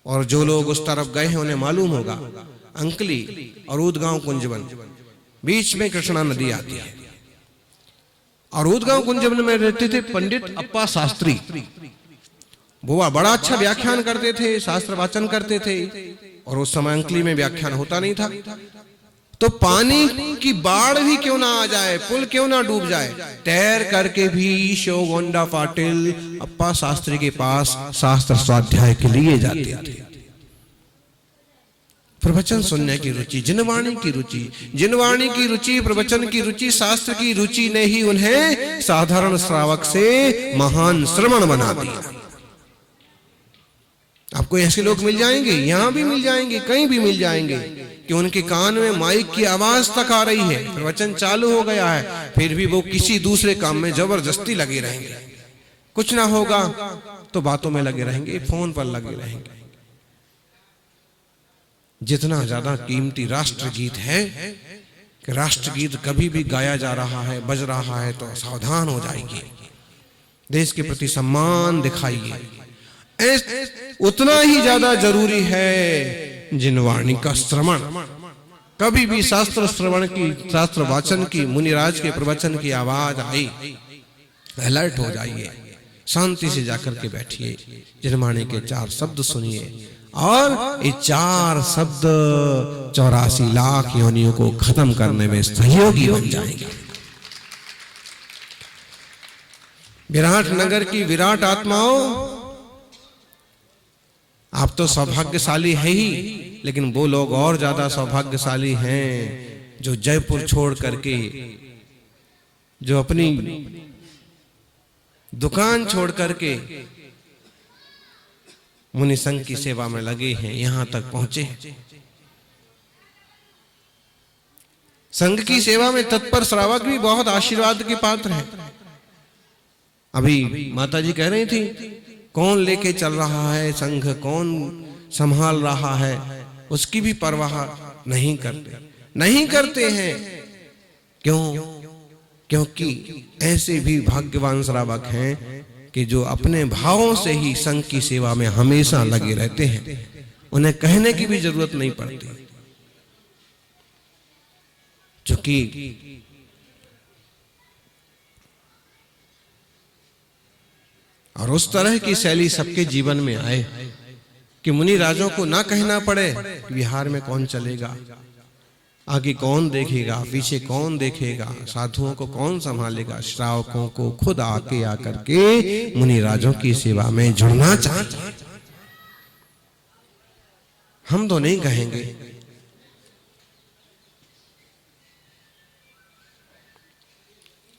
और जो लोग उस तरफ गए हैं उन्हें मालूम होगा, अंकली और ऊदगांव कुंजवन, बीच में कृष्णा नदी आती है। और ऊदगांव कुंजवन में रहते थे पंडित अप्पा शास्त्री। वो बड़ा अच्छा व्याख्यान करते थे, शास्त्र वाचन करते थे, और उस समय अंकली में व्याख्यान होता नहीं था। तो पानी की बाढ़ भी क्यों ना आ जाए, पुल क्यों ना डूब जाए, तैर करके भी शिवगोंडा पाटिल अप्पा शास्त्री के पास शास्त्र स्वाध्याय के लिए जाते थे। प्रवचन सुनने की रुचि, जिनवाणी की रुचि, जिनवाणी की रुचि, प्रवचन की रुचि, शास्त्र की रुचि ने ही उन्हें साधारण श्रावक से महान श्रवण बना दिया। आपको ऐसे लोग मिल जाएंगे, यहां भी मिल जाएंगे, कहीं भी मिल जाएंगे, कि उनके कान में माइक की आवाज तक आ रही है, प्रवचन चालू हो गया है, फिर भी वो किसी दूसरे काम में जबरदस्ती लगे रहेंगे। कुछ ना होगा तो बातों में लगे रहेंगे, फोन पर लगे रहेंगे। जितना ज्यादा कीमती राष्ट्रगीत है, कि राष्ट्रगीत कभी भी गाया जा रहा है, बज रहा है, तो सावधान हो जाइए, देश के प्रति सम्मान दिखाइए। उतना ही ज्यादा जरूरी है जिनवाणी का श्रवण। कभी भी शास्त्र श्रवण की, शास्त्र वाचन की, मुनिराज के प्रवचन की आवाज आई, अलर्ट हो जाइए, शांति से जाकर के बैठिए, जिनवाणी के 4 शब्द सुनिए, और ये 4 शब्द 84 लाख योनियों को खत्म करने में सहयोगी बन जाएंगे। विराट नगर की विराट आत्माओं, आप तो सौभाग्यशाली है ही, लेकिन वो लोग और ज्यादा सौभाग्यशाली हैं जो जयपुर छोड़ करके, जो अपनी दुकान छोड़ करके मुनि संघ की सेवा में लगे हैं, यहां तक पहुंचे। संघ की सेवा में तत्पर श्रावक भी बहुत आशीर्वाद के पात्र हैं। अभी माताजी कह रही थी, कौन लेके चल रहा है संघ, कौन संभाल रहा है, उसकी भी परवाह नहीं करते हैं। क्यों? क्योंकि ऐसे भी भाग्यवान श्रावक हैं कि जो अपने भावों से ही संघ की सेवा में हमेशा लगे रहते हैं, उन्हें कहने की भी जरूरत नहीं पड़ती। क्योंकि और उस तरह की शैली सबके जीवन में आए कि मुनि राजों को ना कहना पड़े कि बिहार में कौन चलेगा, आगे कौन देखेगा, पीछे कौन देखेगा, साधुओं को कौन संभालेगा। श्रावकों को खुद आके आकर के मुनि राजों की सेवा में जुड़ना चाहिए। हम तो नहीं कहेंगे,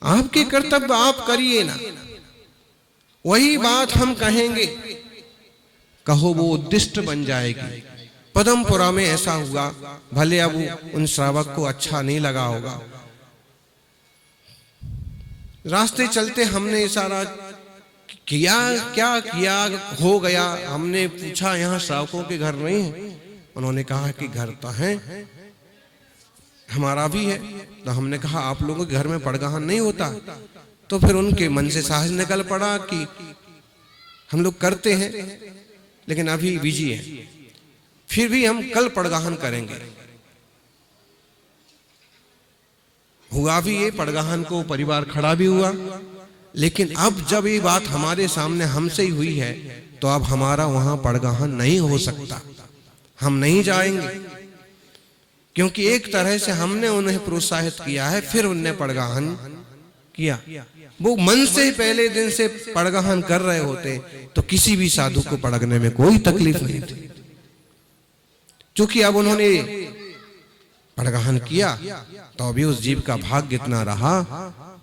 आपके कर्तव्य आप करिए ना, वही बात हम कहेंगे, कहो वो उद्दिष्ट बन जाएगी। पदमपुरा में ऐसा हुआ, भले अब उन श्रावक को अच्छा नहीं लगा होगा, रास्ते चलते हमने इशारा किया, क्या किया, हो गया। हमने पूछा यहाँ श्रावकों के घर नहीं है? उन्होंने कहा कि घर तो है, हमारा भी है। तो हमने कहा आप लोगों के घर में पड़गाहन नहीं होता, तो फिर उनके मन से साहस निकल पड़ा कि हम लोग करते हैं लेकिन अभी बिजी है, फिर भी हम कल पड़गाहन करेंगे। हुआ भी ये, पड़गाहन को परिवार खड़ा भी हुआ। लेकिन अब जब ये बात हमारे सामने हमसे ही हुई है तो अब हमारा वहां पड़गाहन नहीं हो सकता, हम नहीं जाएंगे, क्योंकि एक तरह से हमने उन्हें प्रोत्साहित किया है, फिर उनने पड़गाहन किया। वो मन से पहले दिन से पड़गाहन कर रहे होते तो किसी भी साधु को पड़गने में कोई तकलीफ नहीं थी। क्योंकि अब उन्होंने पड़गाहन किया तो अभी उस जीव का भाग्य इतना रहा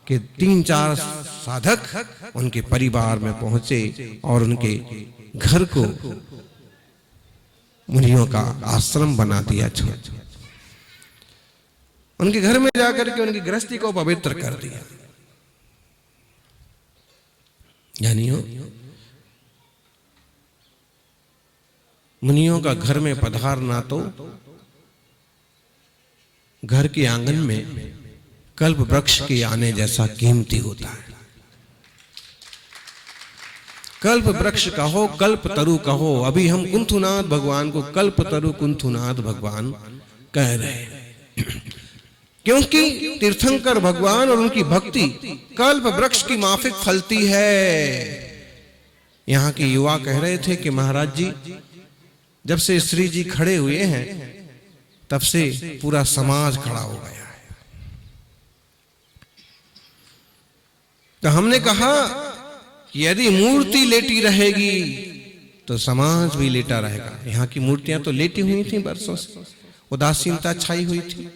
कि 3-4 साधक उनके परिवार में पहुंचे और उनके घर को मुनियों का आश्रम बना दिया। उनके घर में जाकर के उनकी गृहस्थी को पवित्र कर दिया। जानियो, मुनियों का घर में पधारना तो घर के आंगन में कल्प वृक्ष के आने जैसा कीमती होता है। कल्प वृक्ष कहो, कल्प तरु कहो, अभी हम कुंथुनाथ भगवान को कल्प तरु कुंथुनाथ भगवान कह रहे हैं, क्योंकि तीर्थंकर भगवान और उनकी भक्ति कल्प वृक्ष की माफिक फलती है। यहाँ के युवा कह रहे थे कि महाराज जी, जब से श्री जी खड़े हुए हैं तब से पूरा समाज खड़ा हो गया है। तो हमने कहा कि यदि मूर्ति लेटी रहेगी तो समाज भी लेटा रहेगा। यहाँ की मूर्तियां तो लेटी हुई थी, बरसों से उदासीनता छाई हुई थी।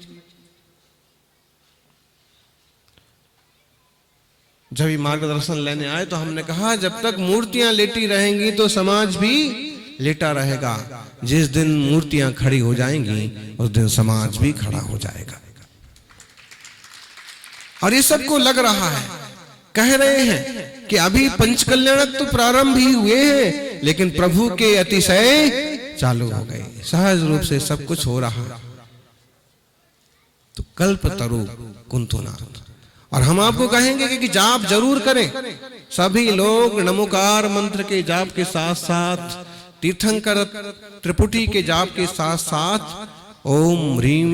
जब ये मार्गदर्शन लेने आए तो हमने कहा जब तक मूर्तियां लेटी रहेंगी तो समाज भी लेटा रहेगा। जिस दिन मूर्तियां खड़ी हो जाएंगी उस दिन समाज भी खड़ा हो जाएगा। और ये सबको लग रहा है, कह रहे हैं कि अभी पंचकल्याणक तो प्रारंभ ही हुए हैं, लेकिन प्रभु के अतिशय चालू हो गए, सहज रूप से सब कुछ हो रहा। तो कल्प तरु कुंथुनाथ। और हम आपको कहेंगे कि जाप जरूर करें। सभी लोग नमोकार मंत्र के जाप के साथ साथ, तीर्थंकर त्रिपुटी के जाप के साथ साथ ओम ह्रीम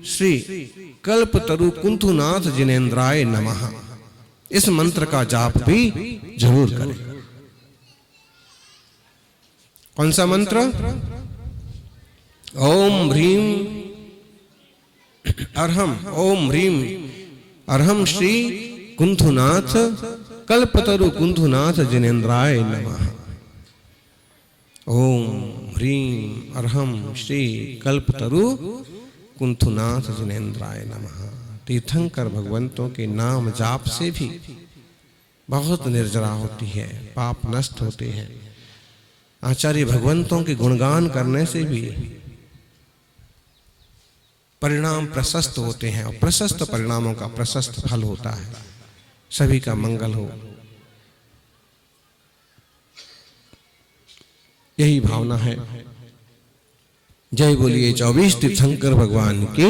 श्री कल्पतरु कुंथुनाथ जिनेन्द्राय नमः, इस मंत्र का जाप भी जरूर करें। कौन सा मंत्र? ओम ह्रीम अरहम, ओम ह्रीम अरहम श्री कुंथुनाथ कल्पतरु कुंथुनाथ जिनेन्द्राय नमः। ओम ह्रीम अरहम श्री कल्पतरु कुंथुनाथ जिनेन्द्राय नमः। तीर्थंकर भगवंतों के नाम जाप से भी बहुत निर्जरा होती है, पाप नष्ट होते हैं। आचार्य भगवंतों के गुणगान करने से भी परिणाम प्रशस्त होते हैं, और प्रशस्त परिणामों का प्रशस्त फल होता है। सभी का मंगल हो, यही भावना है। जय बोलिए 24 तीर्थंकर भगवान की।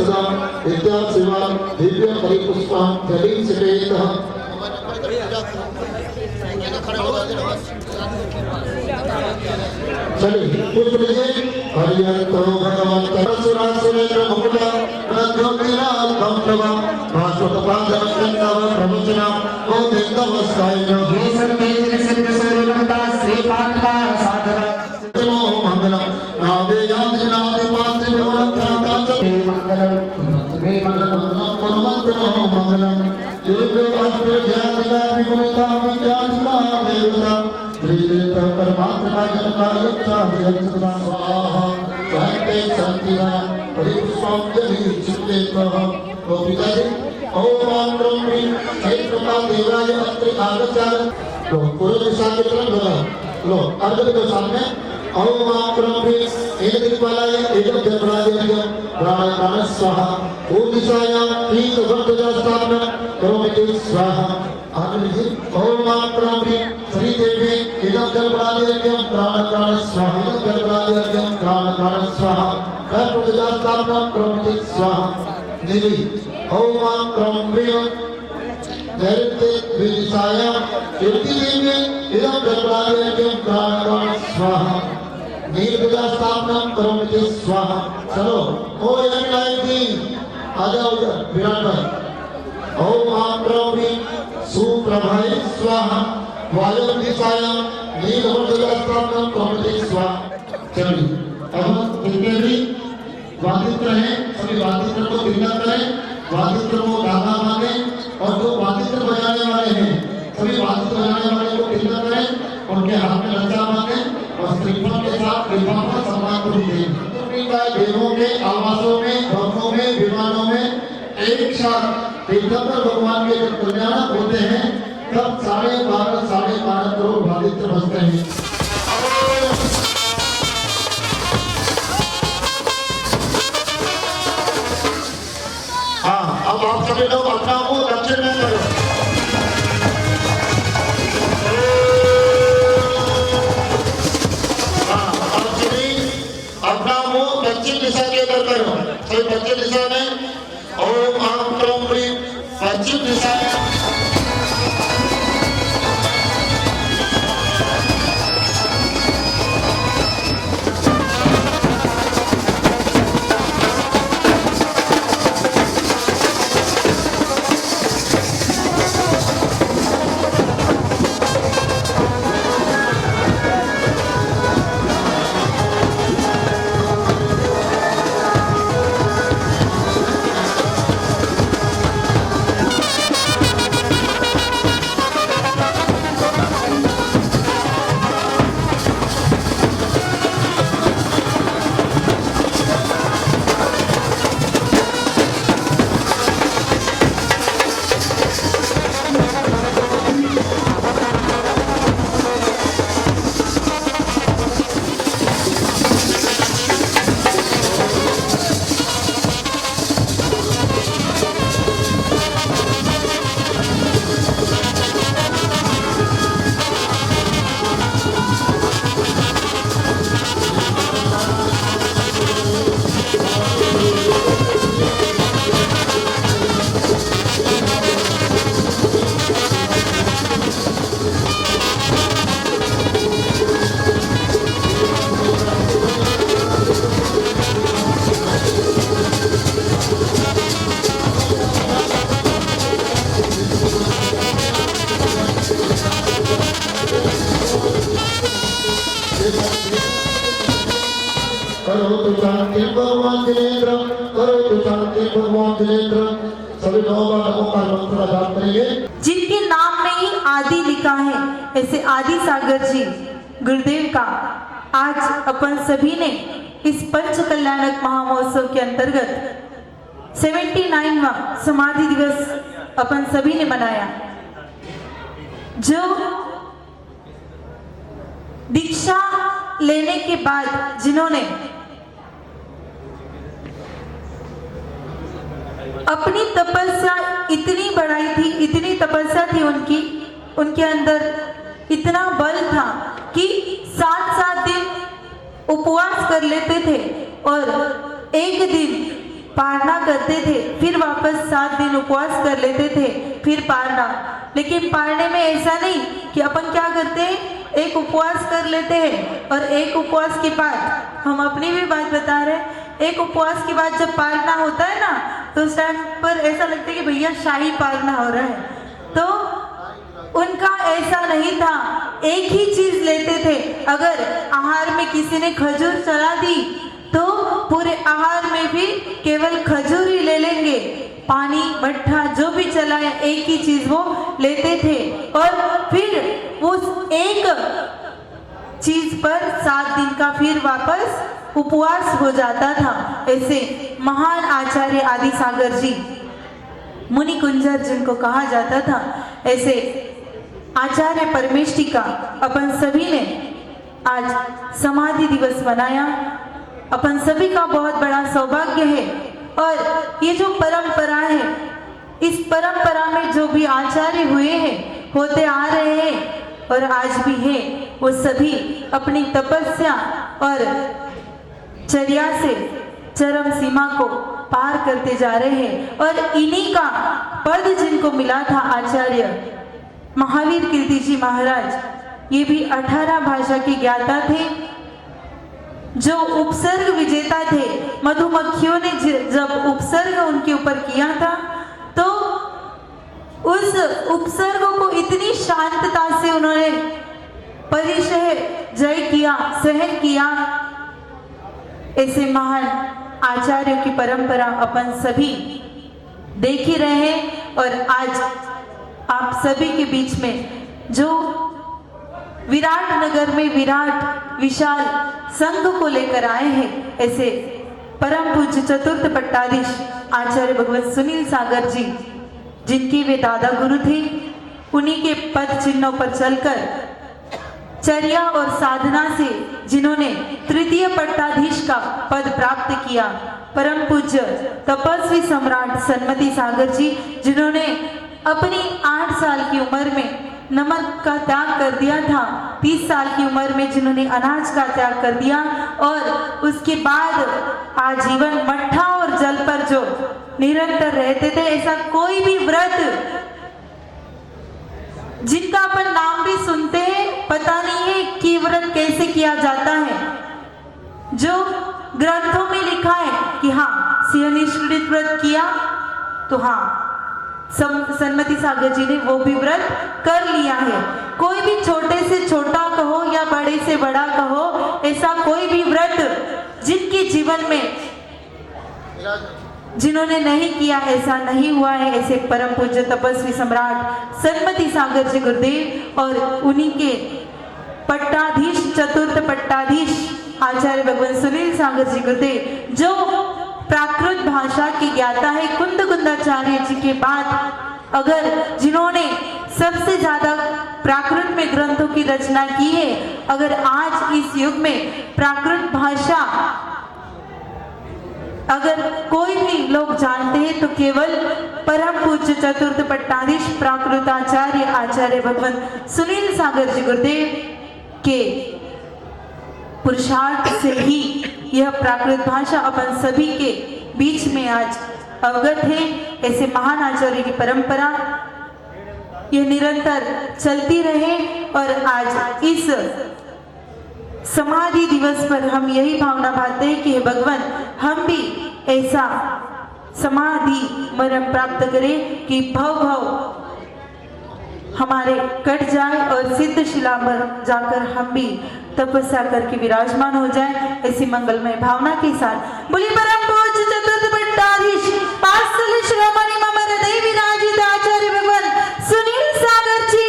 सदा विद्या सेवा दिव्य परिपुष्पां जलीं समेतः चलिए पुष्प लीजिए। हरियंतो भगवान परशुरा सुरेंद्र मुकुला प्रज्योतिरा कंठवा भास्वत पांडव कंठव प्रवचना ओ देवस्ताय हे सर्वे सिद्ध सर्वदा श्री पांडवा साधना नमो मंगलम नावे यादिनादि पात्र विवरता चे मंगलम वे मंगलम परमंत्र मंगलम देव अस्त्र ज्ञानदा विगुणता विज्ञानदा देवता श्रीदेव परमात्मा जनका यक्षा यक्षा स्वाहा शांति शांतिना परिपुष्पं जलि चित्ते कह तो पिताजी ओम मंत्रम क्षेत्रपाल देवाय अत्रि आगचार तो पूर्व दिशा की तरफ लो लो अर्घ के सामने ओम मंत्रम एक दिक्पालाय एक जपराय प्राण प्राण स्वाहा ओम दिशायां तीन वर्तजा स्थापना करोमि स्वाहा आनंदी ओम मंत्रम श्री देवी इदं जलप्रादियज्ञं प्राण प्राण स्वाहा इदं जलप्रादियज्ञं प्राण प्राण स्वाहा कर्मजा स्थापना करोमि स्वाहा निधि ओम मंत्रम नैऋत्य विदिशायां कीर्ति देवी इदं जलप्रादियज्ञं प्राण प्राण स्वाहा नीलगजा स्थापना करोमि स्वाहा। चलो ओ यज्ञायति आ जाओ इधर विराट भाई। ओम मंत्रम सुप्रभाय स्वाहा वायु दिशायां नीलगजा स्थापना करोमि स्वाहा। चलिए अब जितने भी वादित्र हैं सभी वादित्र को विदा करें, वादित्र को गाना मांगे और जो वादित्र बजाने वाले हैं सभी वादित्र बजाने वाले को विदा करें, उनके हाथ में लज्जा मांगे और श्रीफल के साथ विवाह का सम्मान करें। देवों के आवासों में, भवनों में, विमानों में एक साथ तीर्थंकर भगवान के जब कल्याण होते हैं तब 12.5 करोड़ वादित्र बजते हैं। हाँ, अब आप सभी लोग अपना मुंह दक्षिण में करो। हाँ, अब सभी अपना मुंह दक्षिण दिशा के अंदर करो। सभी दक्षिण दिशा में ओम आम क्रोम ह्रीं पश्चिम दिशा में करो तो शांति भगवान जिनेन्द्र, करो तो शांति भगवान जिनेन्द्र। सभी लोगों का मंत्र जाप करेंगे। जिनके नाम में ही आदि लिखा है ऐसे आदि सागर जी गुरुदेव का आज अपन सभी ने इस पंच कल्याणक महामहोत्सव के अंतर्गत 79वां समाधि दिवस अपन सभी ने मनाया। जो दीक्षा लेने के बाद जिन्होंने अपनी तपस्या इतनी बढ़ाई थी, इतनी तपस्या थी उनके अंदर इतना बल था कि 7-7 दिन उपवास कर लेते थे और एक दिन पारना करते थे, फिर वापस 7 दिन उपवास कर लेते थे, फिर पारना। लेकिन पारने में ऐसा नहीं कि अपन क्या करते हैं, एक उपवास कर लेते हैं और एक उपवास के बाद, हम अपनी भी बात बता रहे हैं, एक उपवास के बाद जब पारना होता है ना, तो उस टाइम पर ऐसा लगता है कि भैया शाही पारना हो रहा है। तो उनका ऐसा नहीं था, एक ही चीज लेते थे। अगर आहार में किसी ने खजूर चला दी तो पूरे आहार में भी केवल खजूर ही ले लेंगे, पानी मट्ठा जो भी चला है एक ही चीज वो लेते थे। और फिर उस एक चीज पर 7 दिन का फिर वापस उपवास हो जाता था। ऐसे महान आचार्य आदि सागर जी, मुनि कुंजर जिनको कहा जाता था, ऐसे आचार्य परमेष्ठी का अपन सभी ने आज समाधि दिवस मनाया। अपन सभी का बहुत बड़ा सौभाग्य है। और ये जो परंपरा है, इस परंपरा में जो भी आचार्य हुए हैं, होते आ रहे हैं और आज भी है, वो सभी अपनी तपस्या और चर्या से चरम सीमा को पार करते जा रहे हैं। और इन्हीं का पद जिनको मिला था आचार्य महावीर कीर्ति जी महाराज, ये भी 18 भाषा के ज्ञाता थे, जो उपसर्ग विजेता थे। मधुमक्खियों ने जब उपसर्ग उनके ऊपर किया था, तो उस उपसर्ग को इतनी शांतता से उन्होंने परिचय जय किया, सहन किया। ऐसे महान आचार्यों की परंपरा अपन सभी देख ही रहे हैं। और आज आप सभी के बीच में जो विराट नगर में विराट विशाल संघ को लेकर आए हैं, ऐसे परम पूज्य चतुर्थ पट्टाधीश आचार्य भगवत सुनील सागर जी, जिनके वे दादा गुरु थे, उन्हीं के पद चिन्हों पर चलकर चर्या और साधना से जिन्होंने तृतीय पट्टाधीश का पद प्राप्त किया, परम पूज्य तपस्वी सम्राट सन्मति सागर जी, जिन्होंने अपनी 8 साल की उम्र में नमक का त्याग कर दिया था, 30 साल की उम्र में जिन्होंने अनाज का त्याग कर दिया, और उसके बाद आजीवन मट्ठा और जल पर जो निरंतर रहते थे। ऐसा कोई भी व्रत जिनका अपन नाम भी सुनते हैं, पता नहीं है कि व्रत कैसे किया जाता है, जो ग्रंथों में लिखा है कि हाँ सिंहनिष्ठित व्रत किया, तो हाँ सन्मति सागर जी ने वो भी व्रत कर लिया है। कोई भी छोटे से छोटा कहो या बड़े से बड़ा कहो, ऐसा कोई भी व्रत जिनके जीवन में जिन्होंने नहीं किया, ऐसा नहीं हुआ है। ऐसे परम पूज्य तपस्वी सम्राट सन्मति सागर जी गुरुदेव और उन्हीं के पट्टाधीश चतुर्थ पट्टाधीश आचार्य भगवान सुनील सागर जी गुरुदेव, जो प्राकृत भाषा की ज्ञाता है, कुंद कुंदाचार्य जी के बाद अगर जिन्होंने सबसे ज्यादा प्राकृत में ग्रंथों की रचना की है, अगर आज इस युग में प्राकृत भाषा अगर कोई भी लोग जानते हैं तो केवल परम पूज्य चतुर्थ पट्टाधीश प्राकृताचार्य आचार्य भगवान सुनील सागर जी गुरुदेव के पुरुषार्थ से ही यह प्राकृत भाषा अपन सभी के बीच में आज अवगत है। ऐसे महान आचार्य की परंपरा यह निरंतर चलती रहे। और आज इस समाधि दिवस पर हम यही भावना भाते हैं कि भगवान हम भी ऐसा समाधि मरण प्राप्त करें कि भव भव हमारे कट जाए और सिद्ध शिला पर जाकर हम भी तपस्या करके विराजमान हो जाए। ऐसी मंगलमय भावना के साथ बोली परम पूज्य चतुर्थ पट्टाधीश पार्षद श्रोमणी मम हृदय विराजित आचार्य भगवान सुनील सागर जी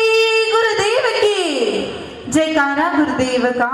गुरुदेव की जयकारा गुरुदेव का।